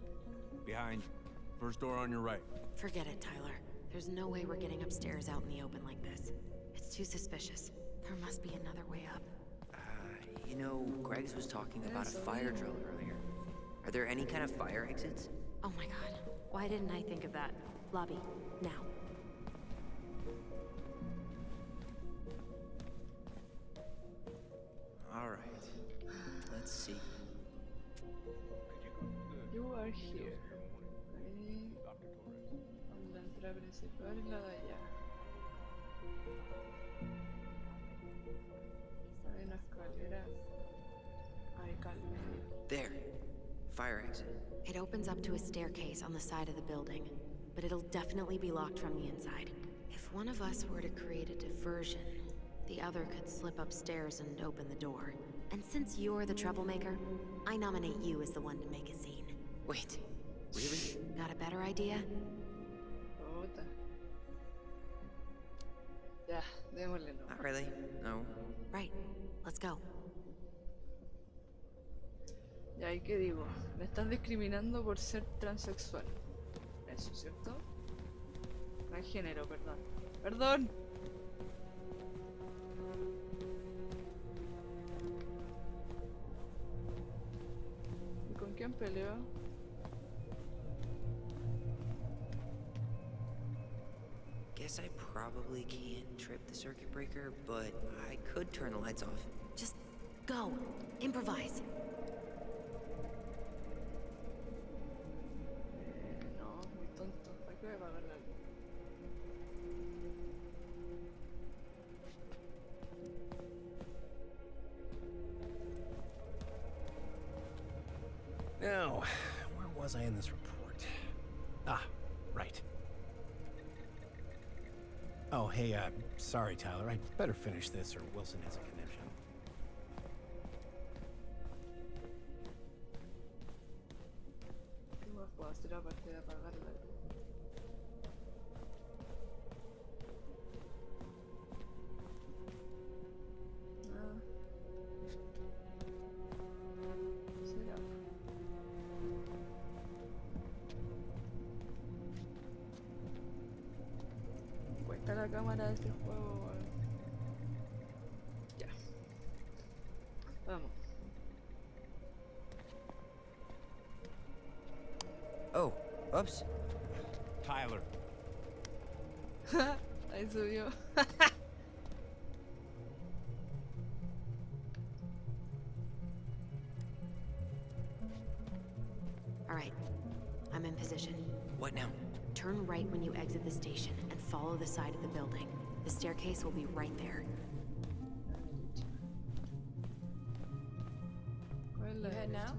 Speaker 10: Behind you. First door on your right.
Speaker 2: Forget it, Tyler. There's no way we're getting upstairs out in the open like this. It's too suspicious. There must be another way up.
Speaker 3: You know, Greg's was talking about a fire drill earlier. Are there any kind of fire exits?
Speaker 2: Oh my god. Why didn't I think of that? Lobby, now.
Speaker 3: All right. Let's see.
Speaker 1: You are here. Ahí. La entrada principal y la de allá. Hay una escalera. Hay calma.
Speaker 3: There. Fire exit.
Speaker 2: It opens up to a staircase on the side of the building, but it'll definitely be locked from the inside. If one of us were to create a diversion, the other could slip upstairs and open the door. And since you're the troublemaker, I nominate you as the one to make a scene.
Speaker 3: Wait. Really?
Speaker 2: Got a better idea?
Speaker 1: Puta. Ya, démosle no.
Speaker 3: Not really. No.
Speaker 2: Right. Let's go.
Speaker 1: Ya, ¿y qué digo? Me estás discriminando por ser transexual. Eso, ¿cierto? Transgénero, perdón. ¡Perdón! ¿Y con quién peleó?
Speaker 3: Guess I probably can't trip the circuit breaker, but I could turn the lights off.
Speaker 2: Just go. Improvise.
Speaker 1: No, muy tonto. ¿Para qué voy a apagar la luz?
Speaker 8: Now, where was I in this report? Ah, right. Oh, hey, sorry, Tyler. I'd better finish this or Wilson has a conniption.
Speaker 1: ¿Qué más puedo hacer aparte de apagar la luz? Nada. ¿Será? Cuesta la cámara de este juego. Ya. Vamos.
Speaker 3: Oh, oops.
Speaker 10: Tyler.
Speaker 1: Ahí subió.
Speaker 2: All right. I'm in position.
Speaker 3: What now?
Speaker 2: Turn right when you exit the station and follow the side of the building. The staircase will be right there.
Speaker 1: ¿Cuál es la
Speaker 12: You head
Speaker 1: derecha?
Speaker 12: now?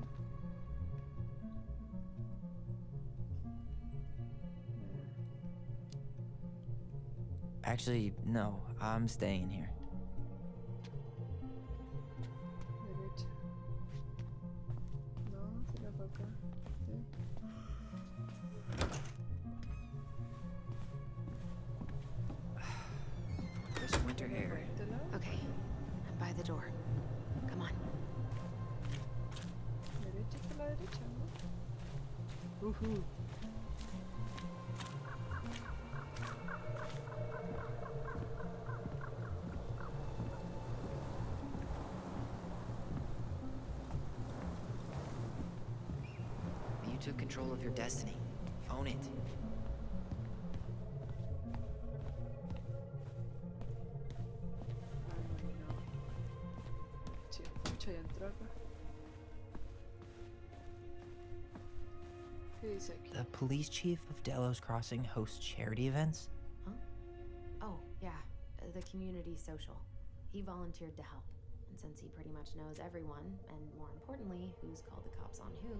Speaker 3: Actually, no. I'm staying here.
Speaker 1: Derecha. No, será para acá. Sí.
Speaker 3: There's winter
Speaker 1: ¿Por
Speaker 3: air.
Speaker 1: este lado?
Speaker 2: Okay. I'm by the door. Come on.
Speaker 1: Derecha por la derecha, ¿no?
Speaker 3: You took control of your destiny. Own it.
Speaker 1: Sí, escucha y entró acá. ¿Qué dice aquí?
Speaker 3: The police chief of Delos Crossing hosts charity events?
Speaker 2: Oh, yeah. The community social. He volunteered to help. And since he pretty much knows everyone, and more importantly, who's called the cops on who,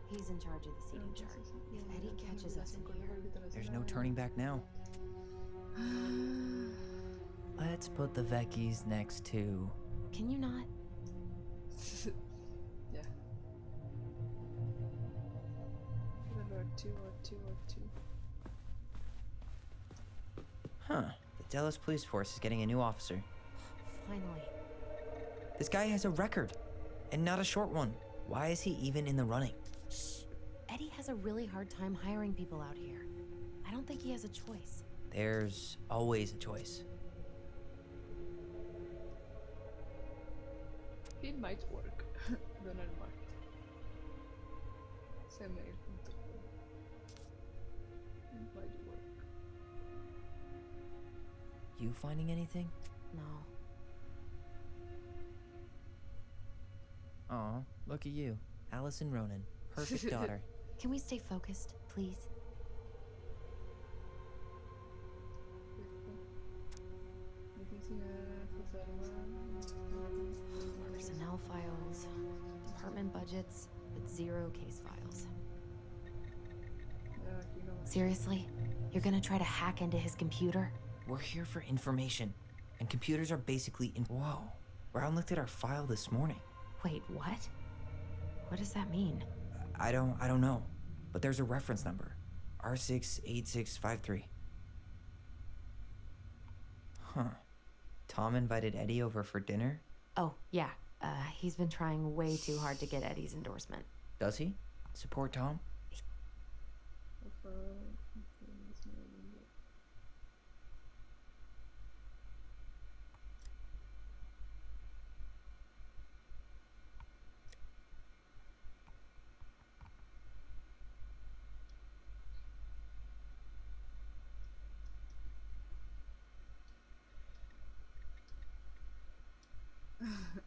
Speaker 2: he's in charge of the seating chart. If Eddie catches us in here,
Speaker 3: There's no turning back now. Let's put the Vecchies next to
Speaker 2: Can you not?
Speaker 1: Ya. Or two.
Speaker 3: Huh. The Delos police force is getting a new officer.
Speaker 2: Finally.
Speaker 3: This guy has a record, and not a short one. Why is he even in the running?
Speaker 2: Shh. Eddie has a really hard time hiring people out here. I don't think he has a choice.
Speaker 3: There's always a choice.
Speaker 1: It might work. Donald Mart. Gmail.com. It might work.
Speaker 3: You finding anything?
Speaker 2: No.
Speaker 3: Aw, look at you. Allison Ronan. Perfect daughter.
Speaker 2: Can we stay focused, please? Personnel files, apartment budgets, but 0 case files. Seriously? You're gonna try to hack into his computer?
Speaker 3: We're here for information, and computers are basically in. Whoa. Brown looked at our file this morning.
Speaker 2: Wait, what? What does that mean?
Speaker 3: I don't know, but there's a reference number. R68653. Huh. Tom invited Eddie over for dinner?
Speaker 2: Oh, yeah. He's been trying way too hard to get Eddie's endorsement.
Speaker 3: Does he? Support Tom?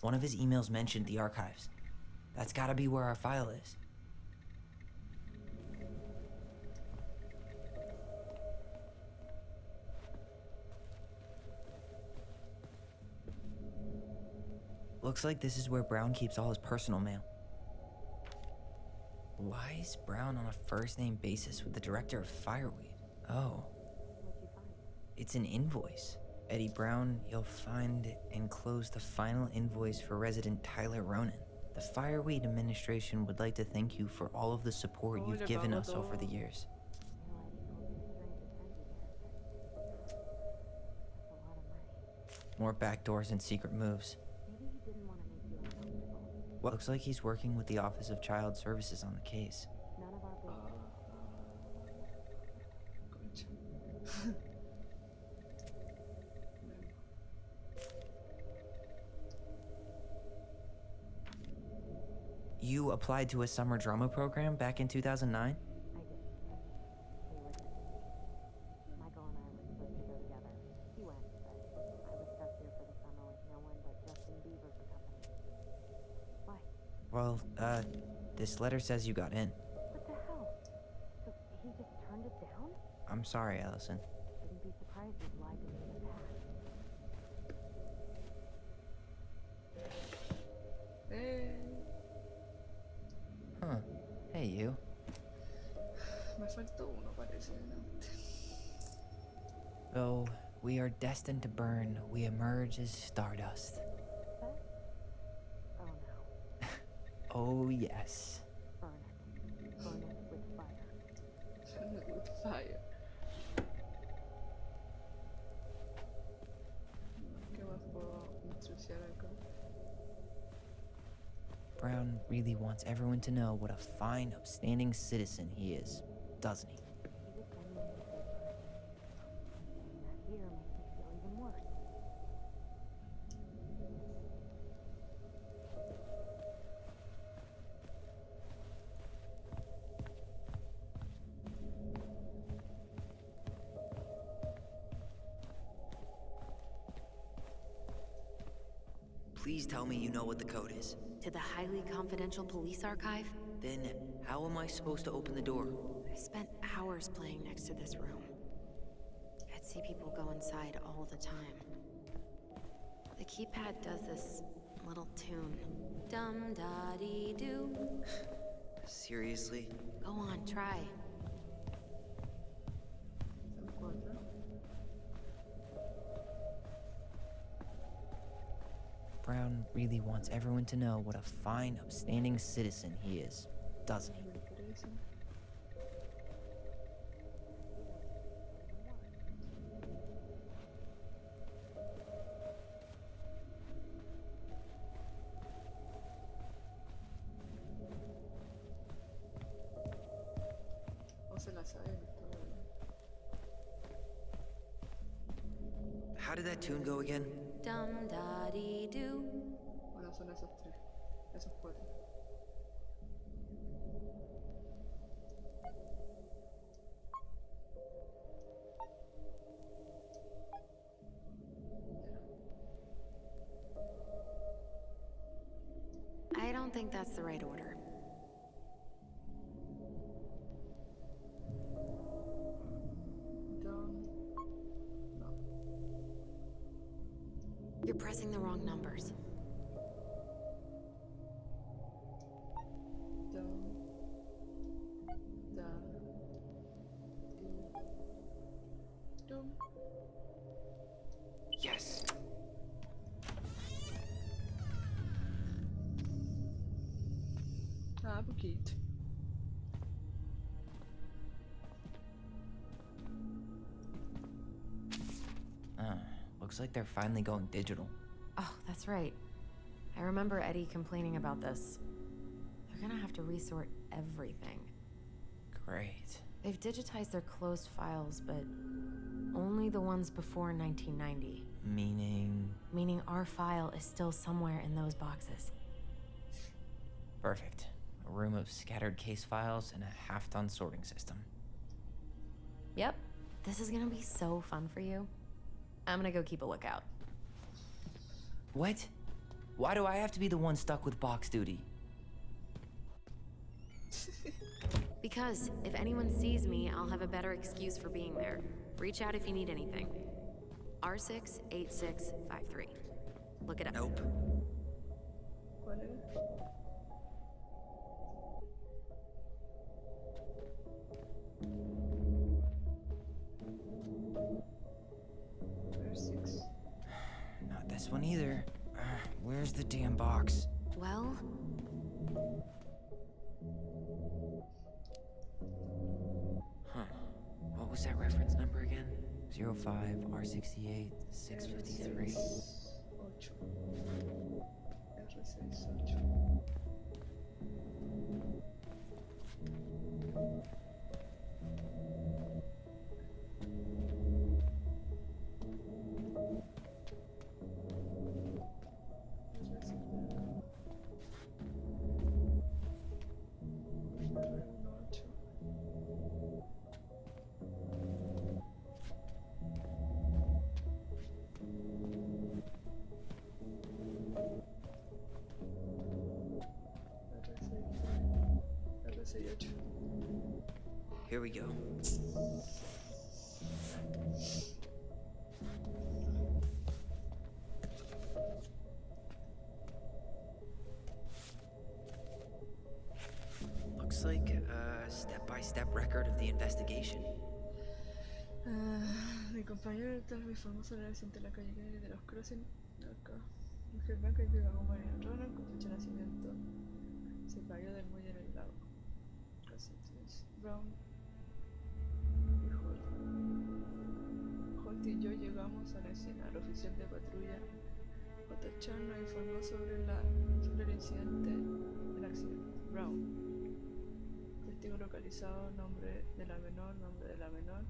Speaker 3: One of his emails mentioned the archives. That's gotta be where our file is. Looks like this is where Brown keeps all his personal mail. Why is Brown on a first-name basis with the director of Fireweed? Oh. It's an invoice. Eddie Brown, you'll find enclosed the final invoice for resident Tyler Ronan. The Fireweed administration would like to thank you for all of the support you've given us over the years. More backdoors and secret moves. Well, looks like he's working with the Office of Child Services on the case. You applied to a summer drama program back in 2009? Well, this letter says you got in.
Speaker 2: What the hell? So he just turned it down?
Speaker 3: I'm sorry, Allison.
Speaker 2: Shouldn't be surprised he's lied to me in the past.
Speaker 1: Hey.
Speaker 3: Huh. Hey, you.
Speaker 1: Me faltó uno, parece.
Speaker 3: Though we are destined to burn, we emerge as stardust.
Speaker 2: Oh no.
Speaker 3: Oh, yes.
Speaker 2: Burn it. Burn it with fire.
Speaker 1: Burn it with fire. ¿Qué más puedo introducir acá?
Speaker 3: Brown really wants everyone to know what a fine, upstanding citizen he is, doesn't he?
Speaker 2: He's a genuinely good person. Saying that here makes me feel even worse.
Speaker 3: Please tell me you know what the code is.
Speaker 2: To the highly confidential police archive?
Speaker 3: Then, how am I supposed to open the door?
Speaker 2: I spent hours playing next to this room. I'd see people go inside all the time. The keypad does this little tune. Dum-da-dee-doo.
Speaker 3: Seriously?
Speaker 2: Go on, try.
Speaker 3: Brown really wants everyone to know what a fine, upstanding citizen he is, doesn't he?
Speaker 1: Me interesa. O se la sabe, no está bueno.
Speaker 3: How did that tune go again?
Speaker 2: Dum da dee doo.
Speaker 1: Bueno, son esos tres. Esos cuatro.
Speaker 2: I don't think that's the right order.
Speaker 1: Down. No.
Speaker 2: You're pressing the wrong numbers.
Speaker 1: Down. Da. Di. Dum.
Speaker 3: Yes.
Speaker 1: Ah, poquito.
Speaker 3: Looks like they're finally going digital.
Speaker 2: Oh, that's right. I remember Eddie complaining about this. They're gonna have to resort everything.
Speaker 3: Great.
Speaker 2: They've digitized their closed files, but only the ones before 1990.
Speaker 3: Meaning?
Speaker 2: Meaning our file is still somewhere in those boxes.
Speaker 3: Perfect. A room of scattered case files and a half-done sorting system.
Speaker 2: Yep. This is gonna be so fun for you. I'm gonna go keep a lookout.
Speaker 3: What? Why do I have to be the one stuck with box duty?
Speaker 2: Because if anyone sees me, I'll have a better excuse for being there. Reach out if you need anything. R68653. Look it up.
Speaker 3: Nope.
Speaker 1: ¿Cuál era? R6.
Speaker 3: Not this one either. Where's the damn box?
Speaker 2: Well,
Speaker 3: Huh. What was that reference number again? 05 R68 653.
Speaker 1: R68.
Speaker 3: Here we go. Looks like a step-by-step record of the investigation.
Speaker 1: Mi compañero tal vez informó sobre el accidente en la calle Kennedy de los Crossing. Acá. Mujer blanca y viva con Marian Ronan con fecha de nacimiento. Se cayó del muelle en el lago. Cassius Brown y Holt y yo llegamos a la escena. El oficial de patrulla J. Chan nos informó sobre el incidente, el accidente. Brown. Testigo localizado, nombre de la menor.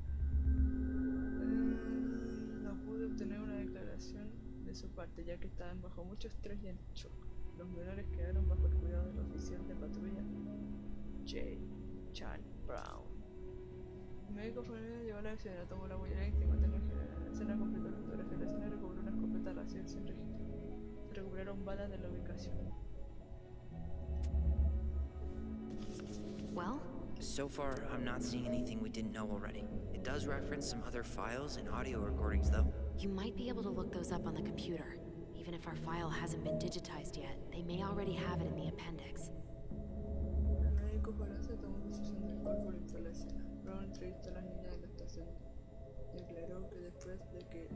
Speaker 1: No pude obtener una declaración de su parte, ya que estaban bajo mucho estrés y en shock. Los menores quedaron bajo el cuidado del oficial de patrulla J. Chan Brown. El médico familiar llegó a la escena, tomó la huella íntima, tenía la escena, completó la fotografía de la escena y recobró una escopeta recién sin registro. Se recuperaron balas de la ubicación.
Speaker 2: well,
Speaker 3: So far, I'm not seeing anything we didn't know already. It does reference some other files and audio recordings, though.
Speaker 2: you might be able to look those up on the computer. Even if our file hasn't been digitized yet, they may already have it in the appendix.
Speaker 1: El médico forense tomó posesión del cuerpo y entró a la escena. Brown entrevistó a las niñas de la estación y aclaró que después de que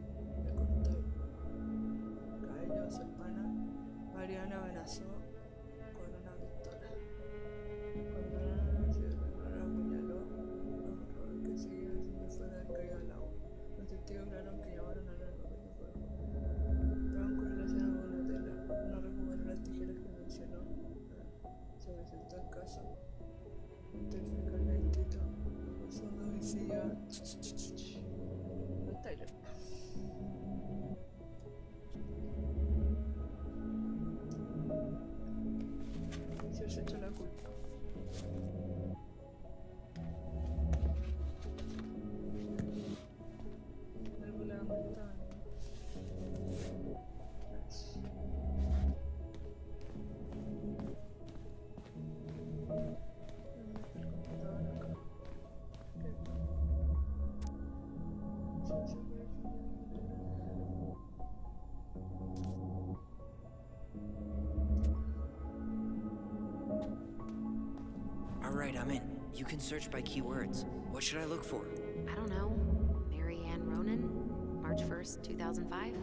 Speaker 1: le cortó cabello a su hermana, Mariana amenazó con una pistola. Cuando la apuñaló, Robert que seguía después de haber caído al agua. Los testigos hablaron que llamaron a la Robert de fuego. Estaban con relación a una tela. No recuperó las tijeras que mencionó. Se presentó el caso. Entonces fue carga de distrito. Acusó de homicidio a Tyler. Se ha hecho la culpa. Algo le ha matado.
Speaker 3: Alright, I'm in. You can search by keywords. What should I look for?
Speaker 2: I don't know. Mary Ann Ronan? March 1st, 2005?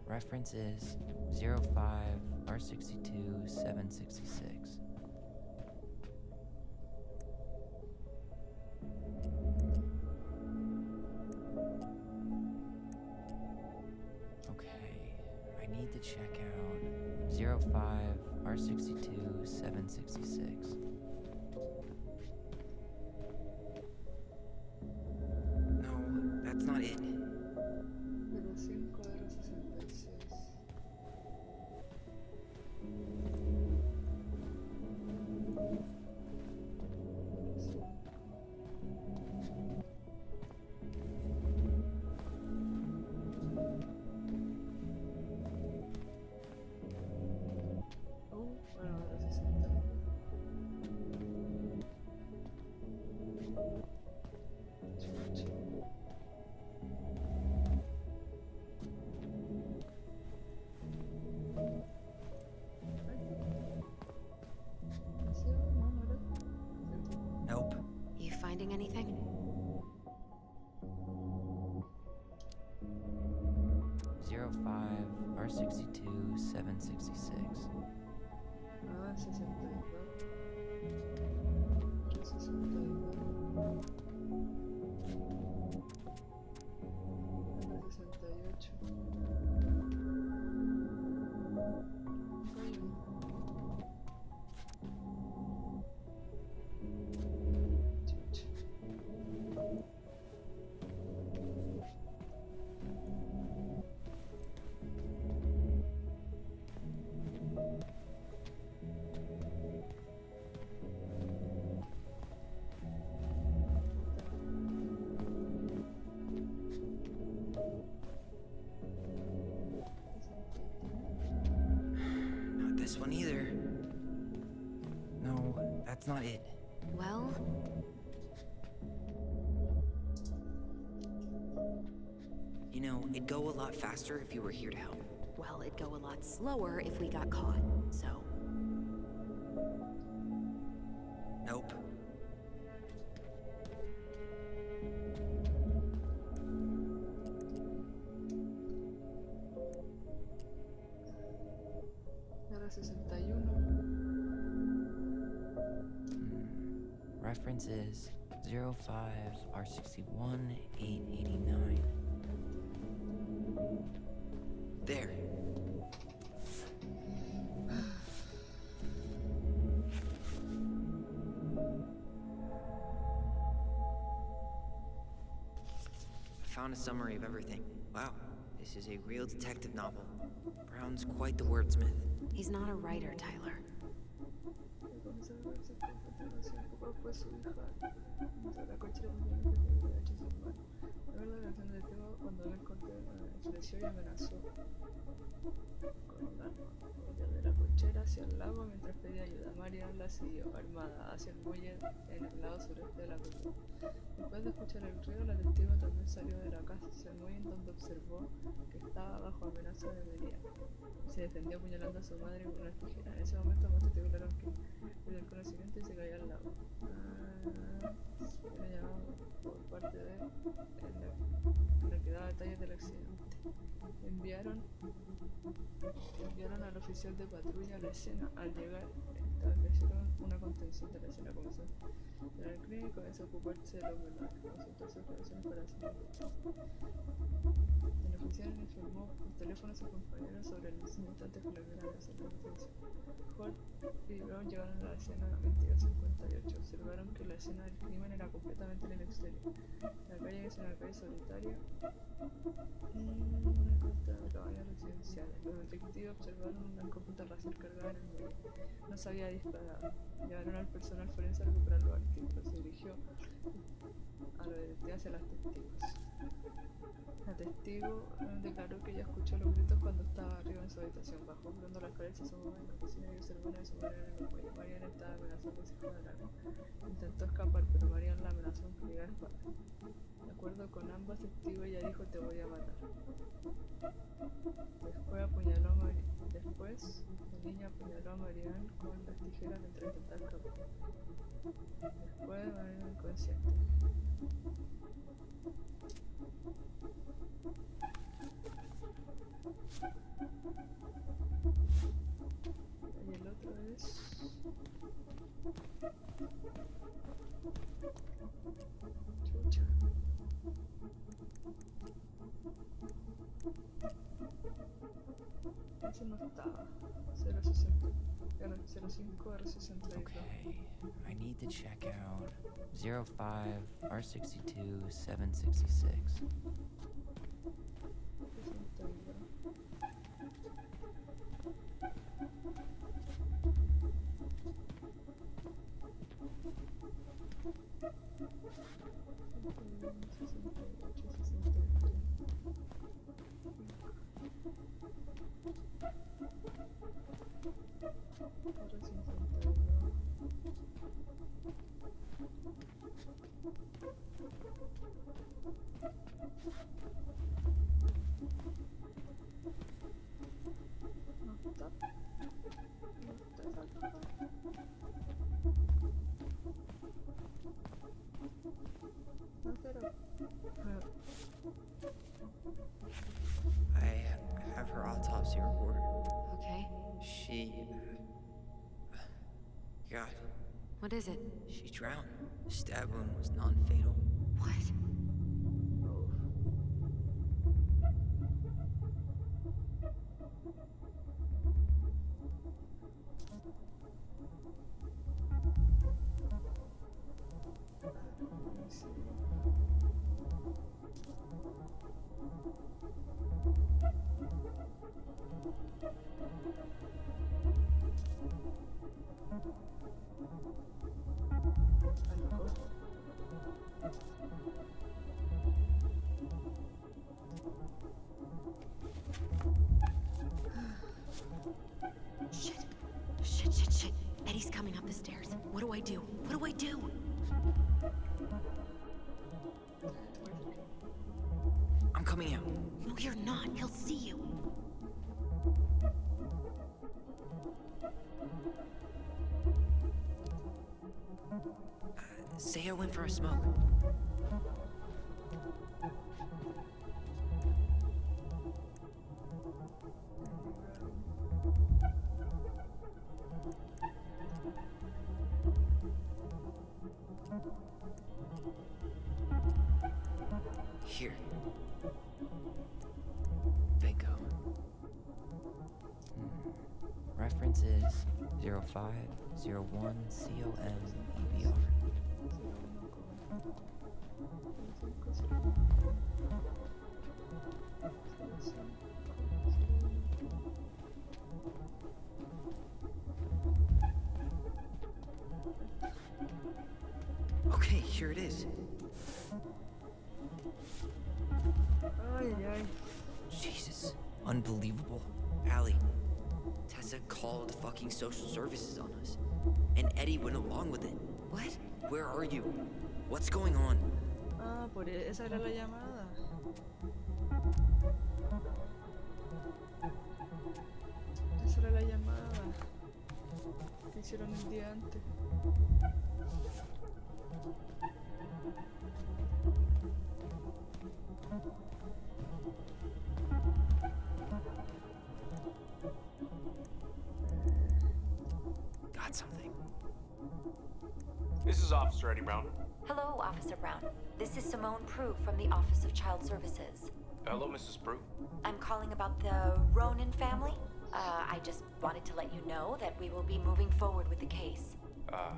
Speaker 3: Reference is 05R62-766. Okay, I need to check out 05R62-766. No, that's not it.
Speaker 1: 05R66.
Speaker 3: Nope.
Speaker 2: You finding anything?
Speaker 3: 05R62-766.
Speaker 1: Ah, 62. 62. 68. Hay uno. Chucha.
Speaker 3: Not this one either. No, that's not it.
Speaker 2: Well,
Speaker 3: You know, it'd go a lot faster if you were here to help.
Speaker 2: well, it'd go a lot slower if we got caught, so...
Speaker 3: Nope.
Speaker 1: Era 61.
Speaker 3: Reference is 05R61-889. There. I found a summary of everything. Wow, this is a real detective novel. Brown's quite the wordsmith.
Speaker 2: He's not a writer, Tyler.
Speaker 1: después su hija entró a la cochera porque no se había hecho su hermano. La verdad, la reacción del testigo cuando él enfureció y amenazó con un arma. Volvió de la cochera hacia el lago mientras pedía ayuda. Marian la siguió, armada, hacia el muelle en el lado sureste de la costa. Después de escuchar el ruido, la testigo también salió de la casa hacia el muelle, donde observó que estaba bajo amenaza de herida y se defendió apuñalando a su madre con una tijera. En ese momento, ambos testigos lograron que perdió el conocimiento y se cayó al lago. Era llamado por parte de él en la que daba detalles del accidente. Enviaron al oficial de patrulla a la escena. Al llegar, establecieron una contención de la escena. Comenzó a el crimen y comenzó a ocuparse de los menores. Consultó sus operaciones para hacer el oficial informó por teléfono a sus compañeros sobre el instante que le vieron hacer la detención. Hall y Brown llegaron a la escena a 22:58. Observaron que la escena del crimen era completamente en el exterior. La calle es una calle solitaria muy corta de cabañas residenciales. Los detectives observaron una escopeta láser cargada en el muelle. No se había disparado. Llevaron al personal forense a recuperar los artículos. Se dirigió a los detectives hacia las testigos. La testigo declaró que ella escuchó los gritos cuando estaba arriba en su habitación. Bajó corriendo las escaleras y se asomó en la cocina y observó una de su madre en el muelle. Marian estaba amenazando a su hijo del agua. Intentó escapar, pero Marian la amenazó con llegar a espada. De acuerdo con ambas testigos, ella dijo: te voy a matar. Después, la niña apuñaló a Marian con las tijeras mientras intentaba escapar. Después, Marian inconsciente. Y el otro es... Chucha. Ese no estaba. 05 R62.
Speaker 3: Okay, I need to check out 05 R62 766. I have her autopsy report.
Speaker 2: Okay.
Speaker 3: She... God.
Speaker 2: What is it?
Speaker 3: She drowned. The stab wound was non-fatal.
Speaker 2: What? Shit. Eddie's coming up the stairs. What do I do? What do I do?
Speaker 3: I'm coming out.
Speaker 2: No, you're not. He'll see you.
Speaker 3: Say I went for a smoke. Here. Bingo. Reference is 0501 COM EBR. here it is.
Speaker 1: Ay, ay.
Speaker 3: Jesus. Unbelievable. Allie, Tessa called fucking social services on us. And Eddie went along with it. What? Where are you? What's going on?
Speaker 1: Ah, esa era la llamada. Esa era la llamada que hicieron el día antes.
Speaker 3: Got something.
Speaker 13: This is Officer Eddie Brown.
Speaker 2: Hello, Officer Brown. This is Simone Prue from the Office of Child Services.
Speaker 13: Hello, Mrs. Prue.
Speaker 2: I'm calling about the Ronan family. I just wanted to let you know that we will be moving forward with the case.
Speaker 13: I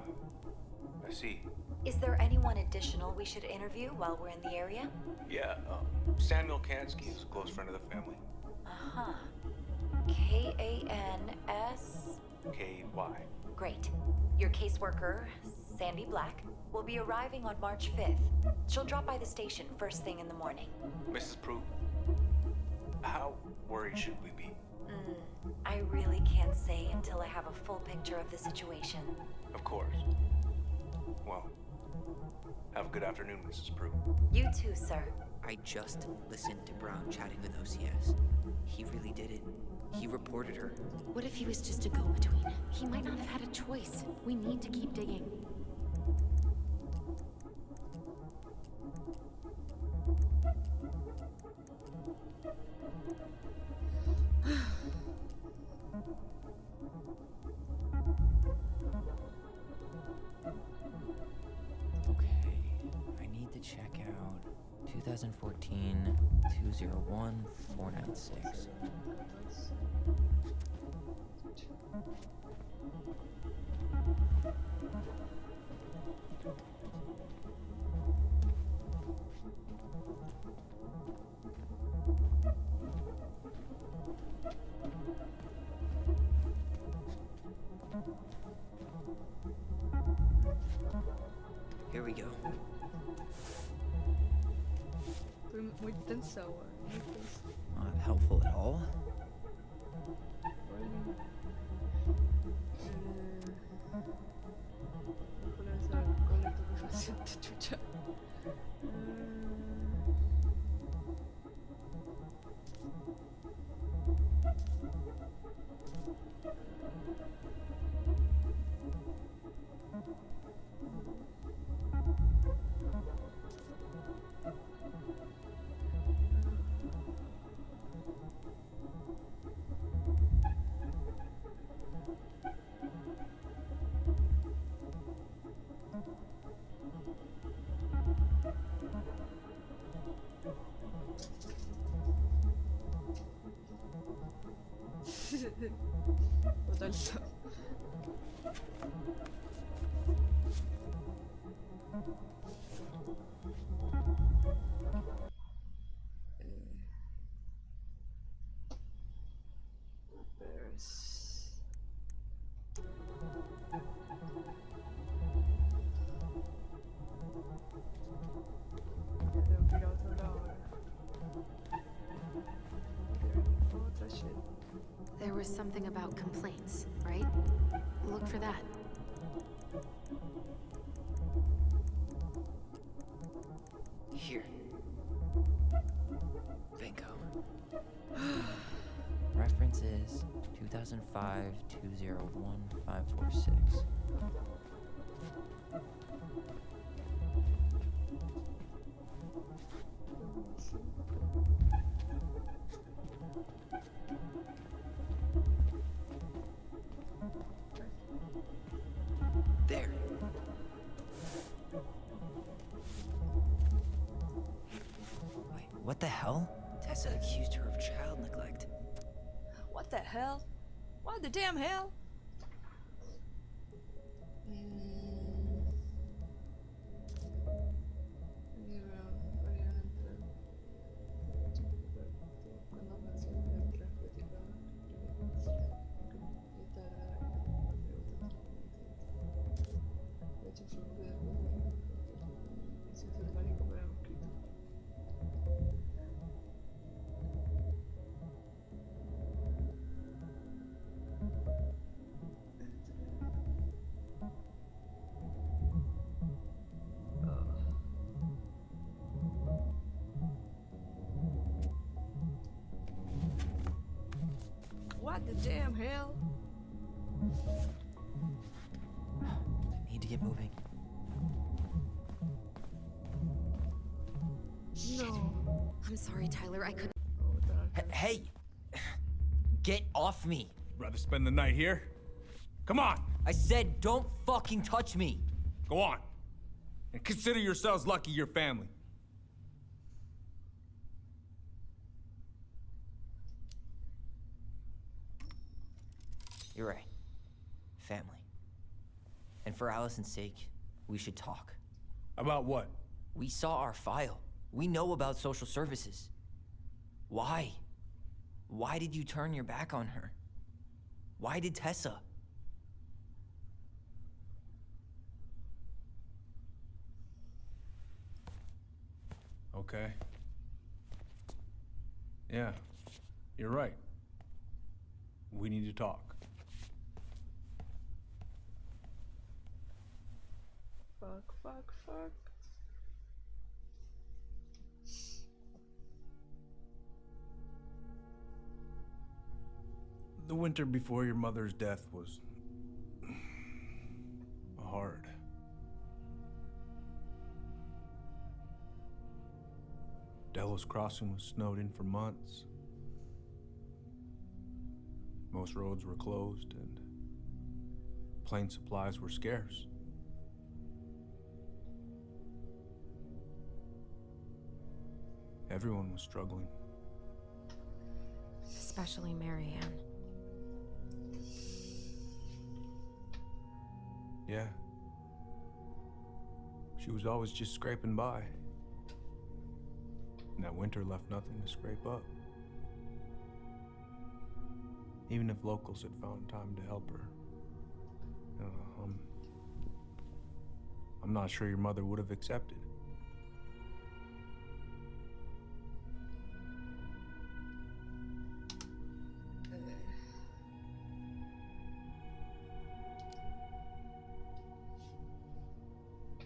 Speaker 13: see.
Speaker 2: Is there anyone additional we should interview while we're in the area?
Speaker 13: Yeah, Samuel Kansky is a close friend of the family.
Speaker 2: Uh-huh. K-A-N-S...
Speaker 13: K-Y.
Speaker 2: Great. Your caseworker, Sandy Black, will be arriving on March 5th. She'll drop by the station first thing in the morning.
Speaker 13: Mrs. Prue, how worried should we be?
Speaker 2: I really can't say until I have a full picture of the situation.
Speaker 13: Of course. Well, have a good afternoon, Mrs. Prue.
Speaker 2: You too, sir.
Speaker 3: I just listened to Brown chatting with OCS. He really did it. He reported her.
Speaker 2: What if he was just a go-between? He might not have had a choice. We need to keep digging.
Speaker 3: Okay, I need to check out 2014 201 496. Here we go.
Speaker 1: Estoy muy tensa, weón. Muy tensa.
Speaker 3: Not helpful at all.
Speaker 1: Ponerse alcohol estupefaciente, chucha. Total so. Tengo que ir a otro lado ahora. Otra shit.
Speaker 2: There was something about complaints, right? Look for that.
Speaker 3: Here. Bingo. Reference is 2005 201 546. There. Wait, what the hell? Tessa accused her of child neglect.
Speaker 1: What the hell? What the damn hell? No.
Speaker 2: I'm sorry, Tyler. I couldn't.
Speaker 1: Oh, dark.
Speaker 3: Hey! Get off me!
Speaker 10: Rather spend the night here? Come on!
Speaker 3: I said don't fucking touch me!
Speaker 10: Go on. And consider yourselves lucky you're family.
Speaker 3: You're right. Family. And for Allison's sake, we should talk.
Speaker 10: About what?
Speaker 3: We saw our file. We know about social services. Why? Why did you turn your back on her? Why did Tessa?
Speaker 10: Okay. Yeah, you're right. We need to talk.
Speaker 1: Fuck.
Speaker 10: The winter before your mother's death was hard. Delos Crossing was snowed in for months. Most roads were closed and plane supplies were scarce. Everyone was struggling.
Speaker 2: Especially Marianne.
Speaker 10: Yeah. She was always just scraping by. And that winter left nothing to scrape up. Even if locals had found time to help her. I'm not sure your mother would have accepted.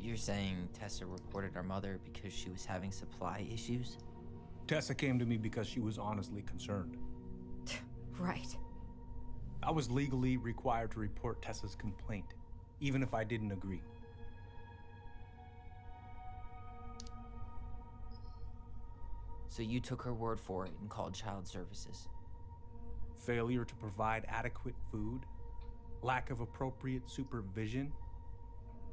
Speaker 3: You're saying Tessa reported our mother because she was having supply issues?
Speaker 10: Tessa came to me because she was honestly concerned.
Speaker 2: Right.
Speaker 10: I was legally required to report Tessa's complaint, even if I didn't agree.
Speaker 3: So you took her word for it and called child services?
Speaker 10: Failure to provide adequate food, lack of appropriate supervision,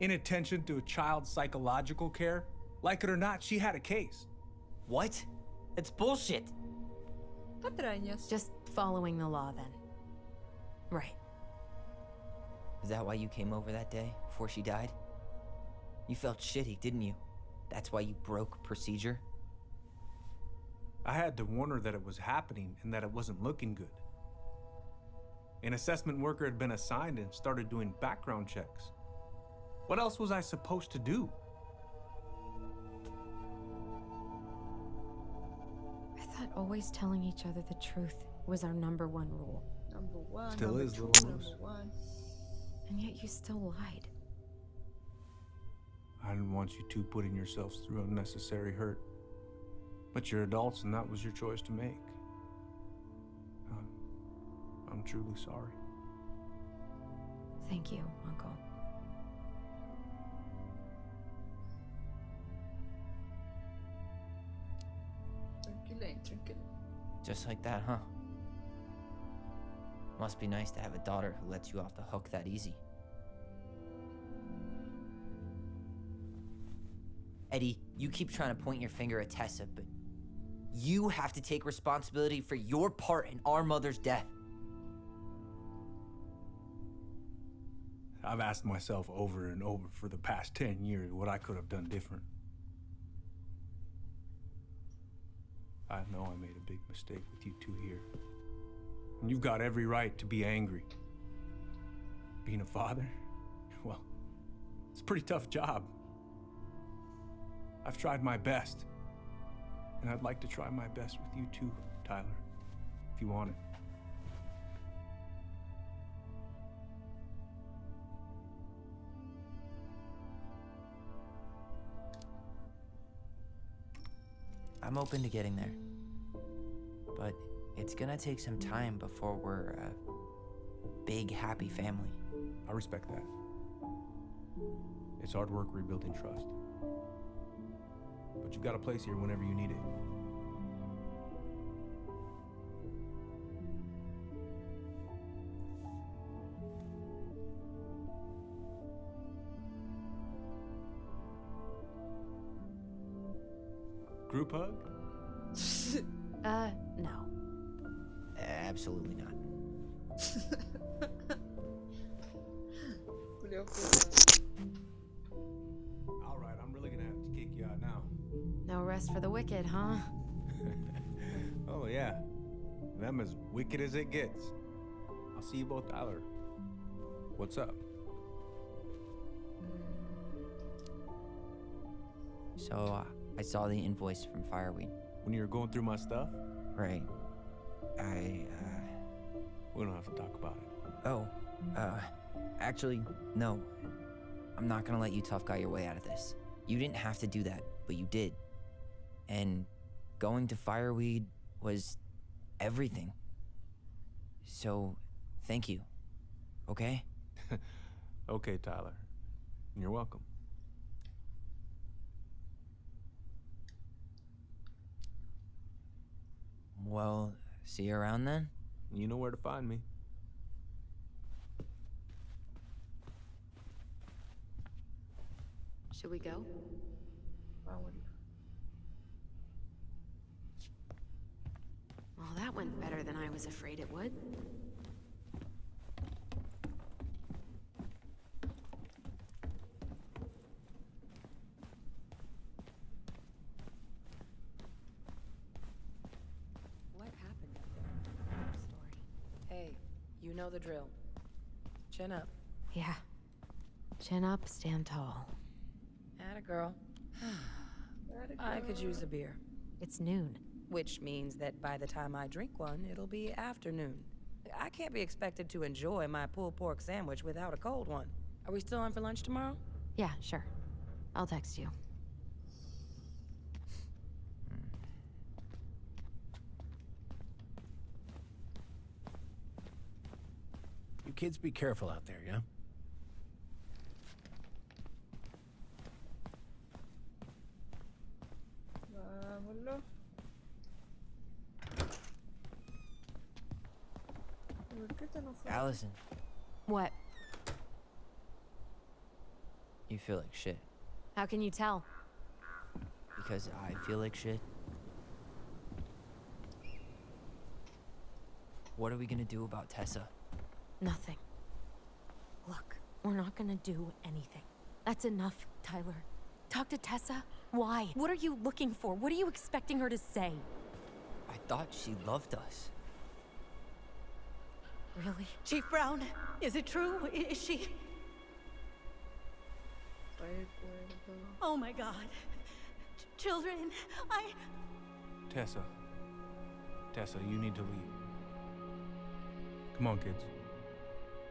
Speaker 10: inattention to a child's psychological care. Like it or not, she had a case.
Speaker 3: What? It's bullshit!
Speaker 1: Patrañas.
Speaker 2: Just following the law then. Right.
Speaker 3: Is that why you came over that day, before she died? You felt shitty, didn't you? That's why you broke procedure?
Speaker 10: I had to warn her that it was happening and that it wasn't looking good. An assessment worker had been assigned and started doing background checks. What else was I supposed to do?
Speaker 2: I thought always telling each other the truth was our #1 rule.
Speaker 1: Number one.
Speaker 10: Still
Speaker 1: number
Speaker 10: is,
Speaker 1: two,
Speaker 10: little
Speaker 1: number
Speaker 10: moose.
Speaker 1: one.
Speaker 2: And yet you still lied.
Speaker 10: I didn't want you two putting yourselves through unnecessary hurt. But you're adults and that was your choice to make. I'm truly sorry.
Speaker 2: Thank you, Uncle.
Speaker 1: Tranquilo.
Speaker 3: Just like that, huh? Must be nice to have a daughter who lets you off the hook that easy. Eddie, you keep trying to point your finger at Tessa, but you have to take responsibility for your part in our mother's death.
Speaker 10: I've asked myself over and over for the past 10 years what I could have done different. I know I made a big mistake with you two here. And you've got every right to be angry. Being a father, well, it's a pretty tough job. I've tried my best. And I'd like to try my best with you too, Tyler, if you want it.
Speaker 3: I'm open to getting there. But it's gonna take some time before we're a big, happy family.
Speaker 10: I respect that. It's hard work rebuilding trust. But you've got a place here whenever you need it. Group hug?
Speaker 2: No.
Speaker 3: Absolutely not.
Speaker 1: Julio puta.
Speaker 10: Alright, I'm really gonna have to kick you out now.
Speaker 2: No rest for the wicked, huh?
Speaker 10: Oh, yeah. And I'm as wicked as it gets. I'll see you both, Tyler. What's up?
Speaker 3: So, I saw the invoice from Fireweed.
Speaker 10: When you were going through my stuff?
Speaker 3: Right.
Speaker 10: We don't have to talk about it.
Speaker 3: Oh, actually, no. I'm not gonna let you tough guy your way out of this. You didn't have to do that, but you did. And going to Fireweed was everything. So, thank you. Okay?
Speaker 10: Okay, Tyler. You're welcome.
Speaker 3: Well, see you around then?
Speaker 10: You know where to find me.
Speaker 2: Should we go? Well, that went better than I was afraid it would.
Speaker 12: What happened up there? I'm sorry. Hey, you know the drill. Chin up.
Speaker 2: Yeah. Chin up, stand tall.
Speaker 12: Atta girl. I could use a beer.
Speaker 2: It's noon.
Speaker 12: Which means that by the time I drink one, it'll be afternoon. I can't be expected to enjoy my pulled pork sandwich without a cold one. Are we still on for lunch tomorrow?
Speaker 2: Yeah, sure. I'll text you.
Speaker 8: You kids be careful out there, yeah?
Speaker 1: Vámonos. ¿Por qué te enojas?
Speaker 3: Allison,
Speaker 2: What?
Speaker 3: you feel like shit.
Speaker 2: How can you tell?
Speaker 3: Because I feel like shit. What are we gonna do about Tessa?
Speaker 2: Nothing. Look, we're not gonna do anything. That's enough, Tyler. Talk to Tessa? Why? What are you looking for? What are you expecting her to say?
Speaker 3: I thought she loved us.
Speaker 2: Really?
Speaker 9: Chief Brown, is it true? Is she?
Speaker 1: Recuerdo.
Speaker 9: Oh my God. Children,
Speaker 10: Tessa. Tessa, you need to leave. Come on, kids.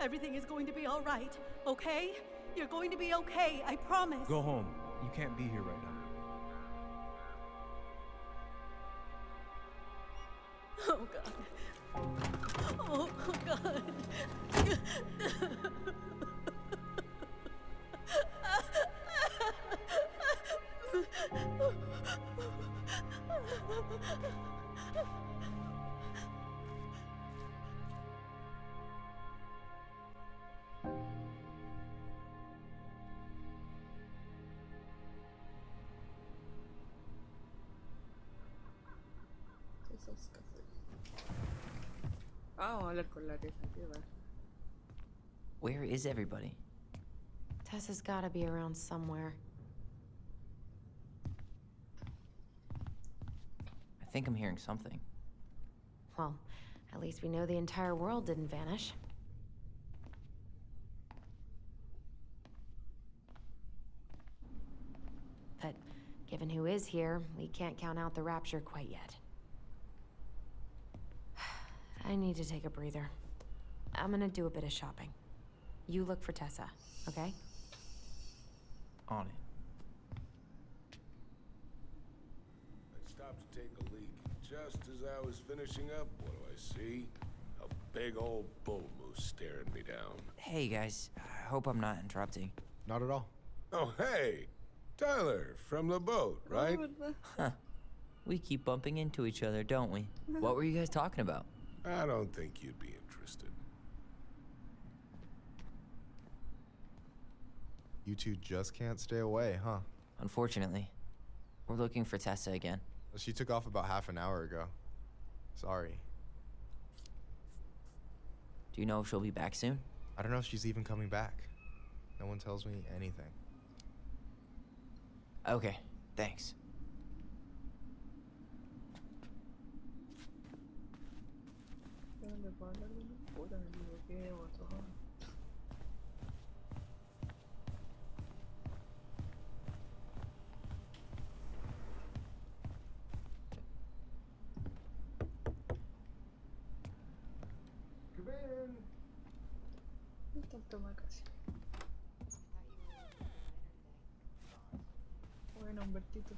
Speaker 9: everything is going to be all right, okay? You're going to be okay, I promise.
Speaker 10: Go home. You can't be here right now.
Speaker 9: Oh God. Oh God.
Speaker 1: Esos cafés. Vamos a hablar con la Tessa, qué va.
Speaker 3: Where is everybody?
Speaker 2: Tessa's gotta be around somewhere.
Speaker 3: I think I'm hearing something.
Speaker 2: Well, at least we know the entire world didn't vanish. But given who is here, we can't count out the rapture quite yet. I need to take a breather. I'm gonna do a bit of shopping. You look for Tessa, okay?
Speaker 3: On it.
Speaker 14: I stopped to take a leak. Just as I was finishing up, what do I see? A big old bull moose staring me down.
Speaker 3: Hey guys, I hope I'm not interrupting.
Speaker 8: Not at all.
Speaker 14: Oh, hey. Tyler, from the boat, right?
Speaker 3: Huh. We keep bumping into each other, don't we? What were you guys talking about?
Speaker 14: I don't think you'd be interested.
Speaker 15: You two just can't stay away, huh?
Speaker 3: Unfortunately. We're looking for Tessa again.
Speaker 15: She took off about half an hour ago. Sorry.
Speaker 3: Do you know if she'll be back soon?
Speaker 15: I don't know if she's even coming back. No one tells me anything.
Speaker 3: Okay, thanks.
Speaker 1: Toma casi. Bueno, Humbertito.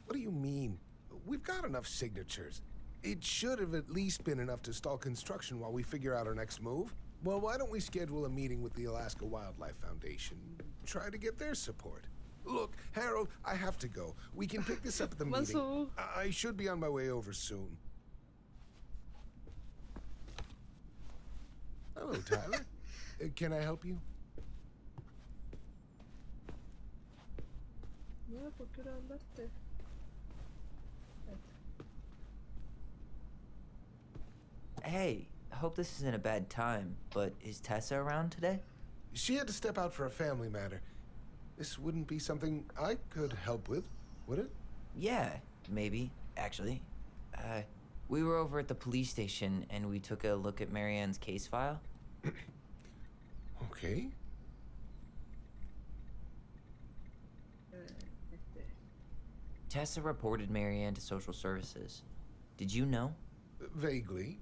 Speaker 14: What do you mean? We've got enough signatures. It should have at least been enough to stall construction while we figure out our next move. Well, why don't we schedule a meeting with the Alaska Wildlife Foundation? Try to get their support. Look, Harold, I have to go. We can pick this up at the meeting. I should be on my way over soon. Hello, Tyler. Can I help you?
Speaker 1: No, ¿por qué no hablaste?
Speaker 3: Hey, I hope this isn't a bad time, but is Tessa around today?
Speaker 14: She had to step out for a family matter. This wouldn't be something I could help with, would it?
Speaker 3: Yeah, maybe, actually. We were over at the police station and we took a look at Marianne's case file.
Speaker 14: Okay.
Speaker 3: Tessa reported Marianne to social services. Did you know?
Speaker 14: Vaguely.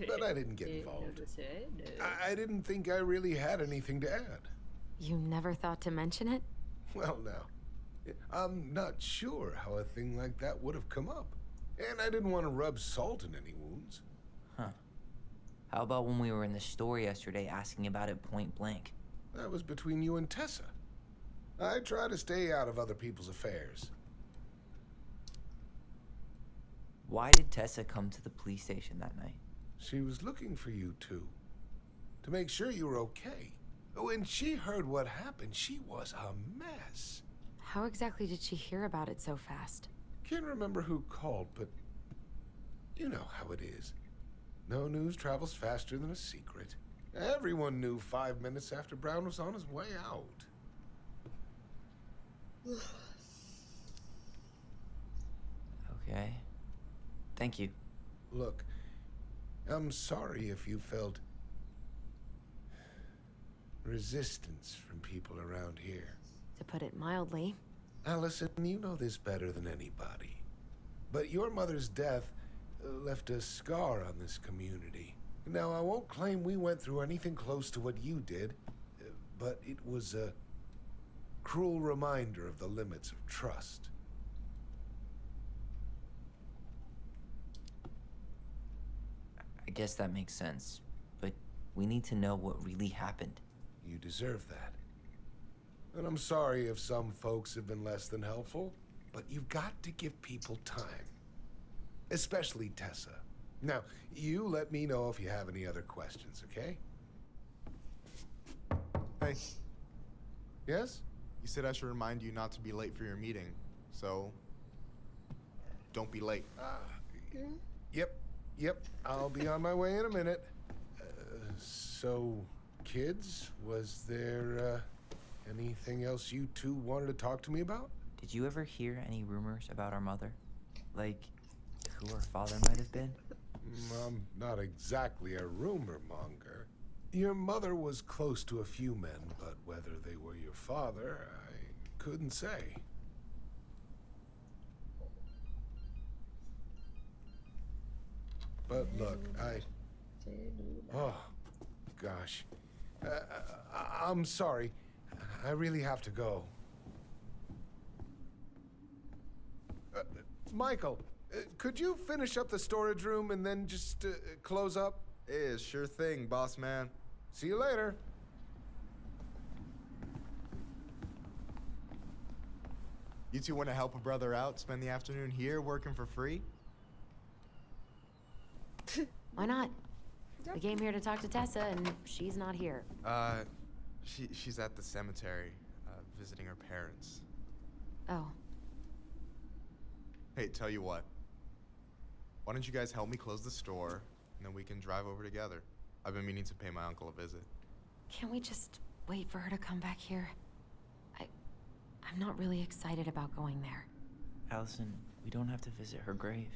Speaker 14: But I didn't get involved. I didn't think I really had anything to add.
Speaker 2: You never thought to mention it?
Speaker 14: Well, now, I'm not sure how a thing like that would have come up. And I didn't want to rub salt in any wounds.
Speaker 3: Huh. How about when we were in the store yesterday asking about it point blank?
Speaker 14: That was between you and Tessa. I try to stay out of other people's affairs.
Speaker 3: Why did Tessa come to the police station that night?
Speaker 14: She was looking for you two. To make sure you were okay. When she heard what happened, she was a mess.
Speaker 2: How exactly did she hear about it so fast?
Speaker 14: Can't remember who called, but you know how it is. No news travels faster than a secret. Everyone knew 5 minutes after Brown was on his way out.
Speaker 3: Okay. Thank you.
Speaker 14: Look, I'm sorry if you felt resistance from people around here.
Speaker 2: To put it mildly.
Speaker 14: Allison, you know this better than anybody. But your mother's death left a scar on this community. Now, I won't claim we went through anything close to what you did, but it was a cruel reminder of the limits of trust.
Speaker 3: I guess that makes sense, but we need to know what really happened.
Speaker 14: You deserve that. And I'm sorry if some folks have been less than helpful, but you've got to give people time. Especially Tessa. Now, you let me know if you have any other questions, okay?
Speaker 15: Hey.
Speaker 14: Yes?
Speaker 15: You said I should remind you not to be late for your meeting, so don't be late.
Speaker 14: Yep. I'll be on my way in a minute. So, kids, was there anything else you two wanted to talk to me about?
Speaker 3: Did you ever hear any rumors about our mother? Like, who her father might have been?
Speaker 14: I'm not exactly a rumor monger. Your mother was close to a few men, but whether they were your father, I couldn't say. But look, oh, gosh. I'm sorry. I really have to go. Michael, could you finish up the storage room and then just close up?
Speaker 15: Sure thing, boss man.
Speaker 14: See you later.
Speaker 15: You two want to help a brother out, spend the afternoon here working for free?
Speaker 2: Why not? We came here to talk to Tessa, and she's not here.
Speaker 15: She's at the cemetery, visiting her parents.
Speaker 2: Oh.
Speaker 15: Hey, tell you what. Why don't you guys help me close the store, and then we can drive over together? I've been meaning to pay my uncle a visit.
Speaker 2: Can't we just wait for her to come back here? I'm not really excited about going there.
Speaker 3: Allison, we don't have to visit her grave.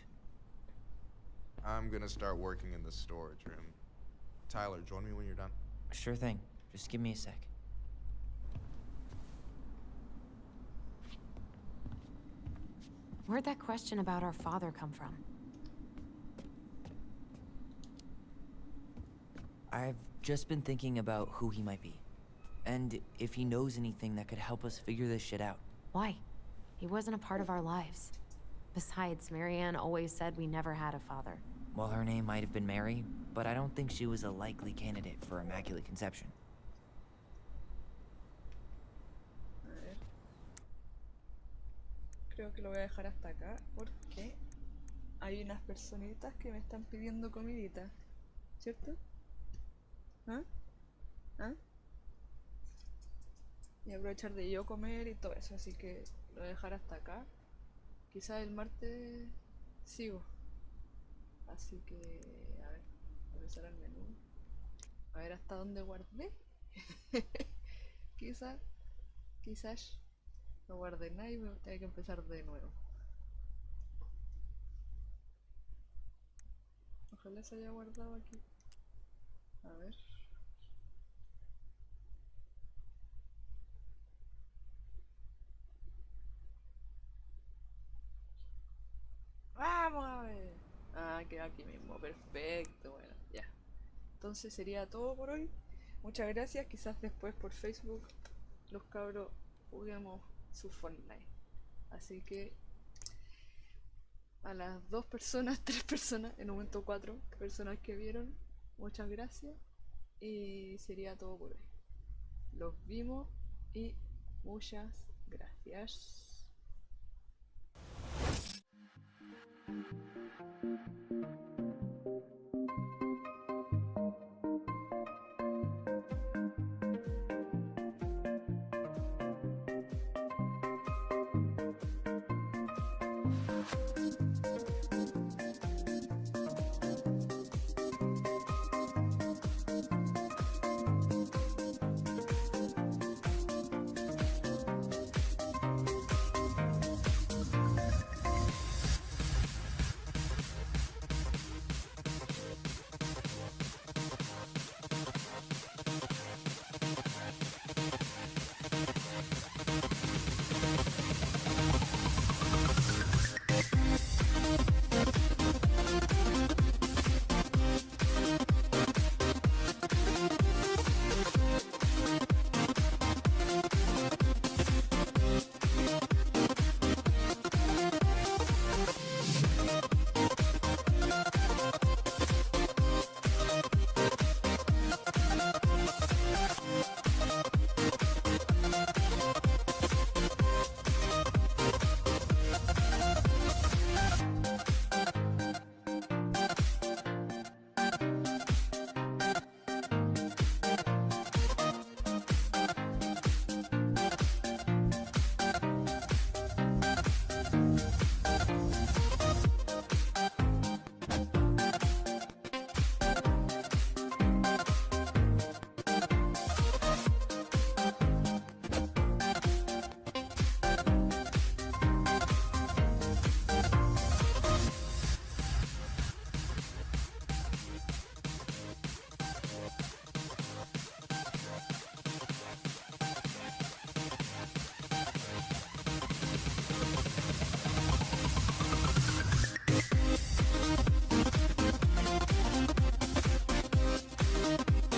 Speaker 15: I'm gonna start working in the storage room. Tyler, join me when you're done.
Speaker 3: Sure thing. Just give me a sec.
Speaker 2: Where'd that question about our father come from?
Speaker 3: I've just been thinking about who he might be. And if he knows anything that could help us figure this shit out.
Speaker 2: Why? He wasn't a part of our lives. Besides, Marianne always said we never had a father.
Speaker 3: Well, her name might have been Mary, but I don't think she was a likely candidate for Immaculate Conception.
Speaker 1: A ver. Creo que lo voy a dejar hasta acá porque hay unas personitas que me están pidiendo comidita, ¿cierto? ¿Ah? ¿Ah? Y aprovechar de yo comer y todo eso, así que lo voy a dejar hasta acá. Quizás el martes sigo. Así que, a ver, regresar al menú. A ver hasta dónde guardé. Quizás no guardé nada y me tengo que empezar de nuevo. Ojalá se haya guardado aquí. A ver. ¡Vamos a ver! Ah, queda aquí mismo, perfecto, bueno, ya. Entonces sería todo por hoy. Muchas gracias, quizás después por Facebook los cabros juguemos su Fortnite. Así que a las 2 personas, 3 personas, en un momento 4 personas que vieron, muchas gracias. Y sería todo por hoy. Los vimos y muchas gracias.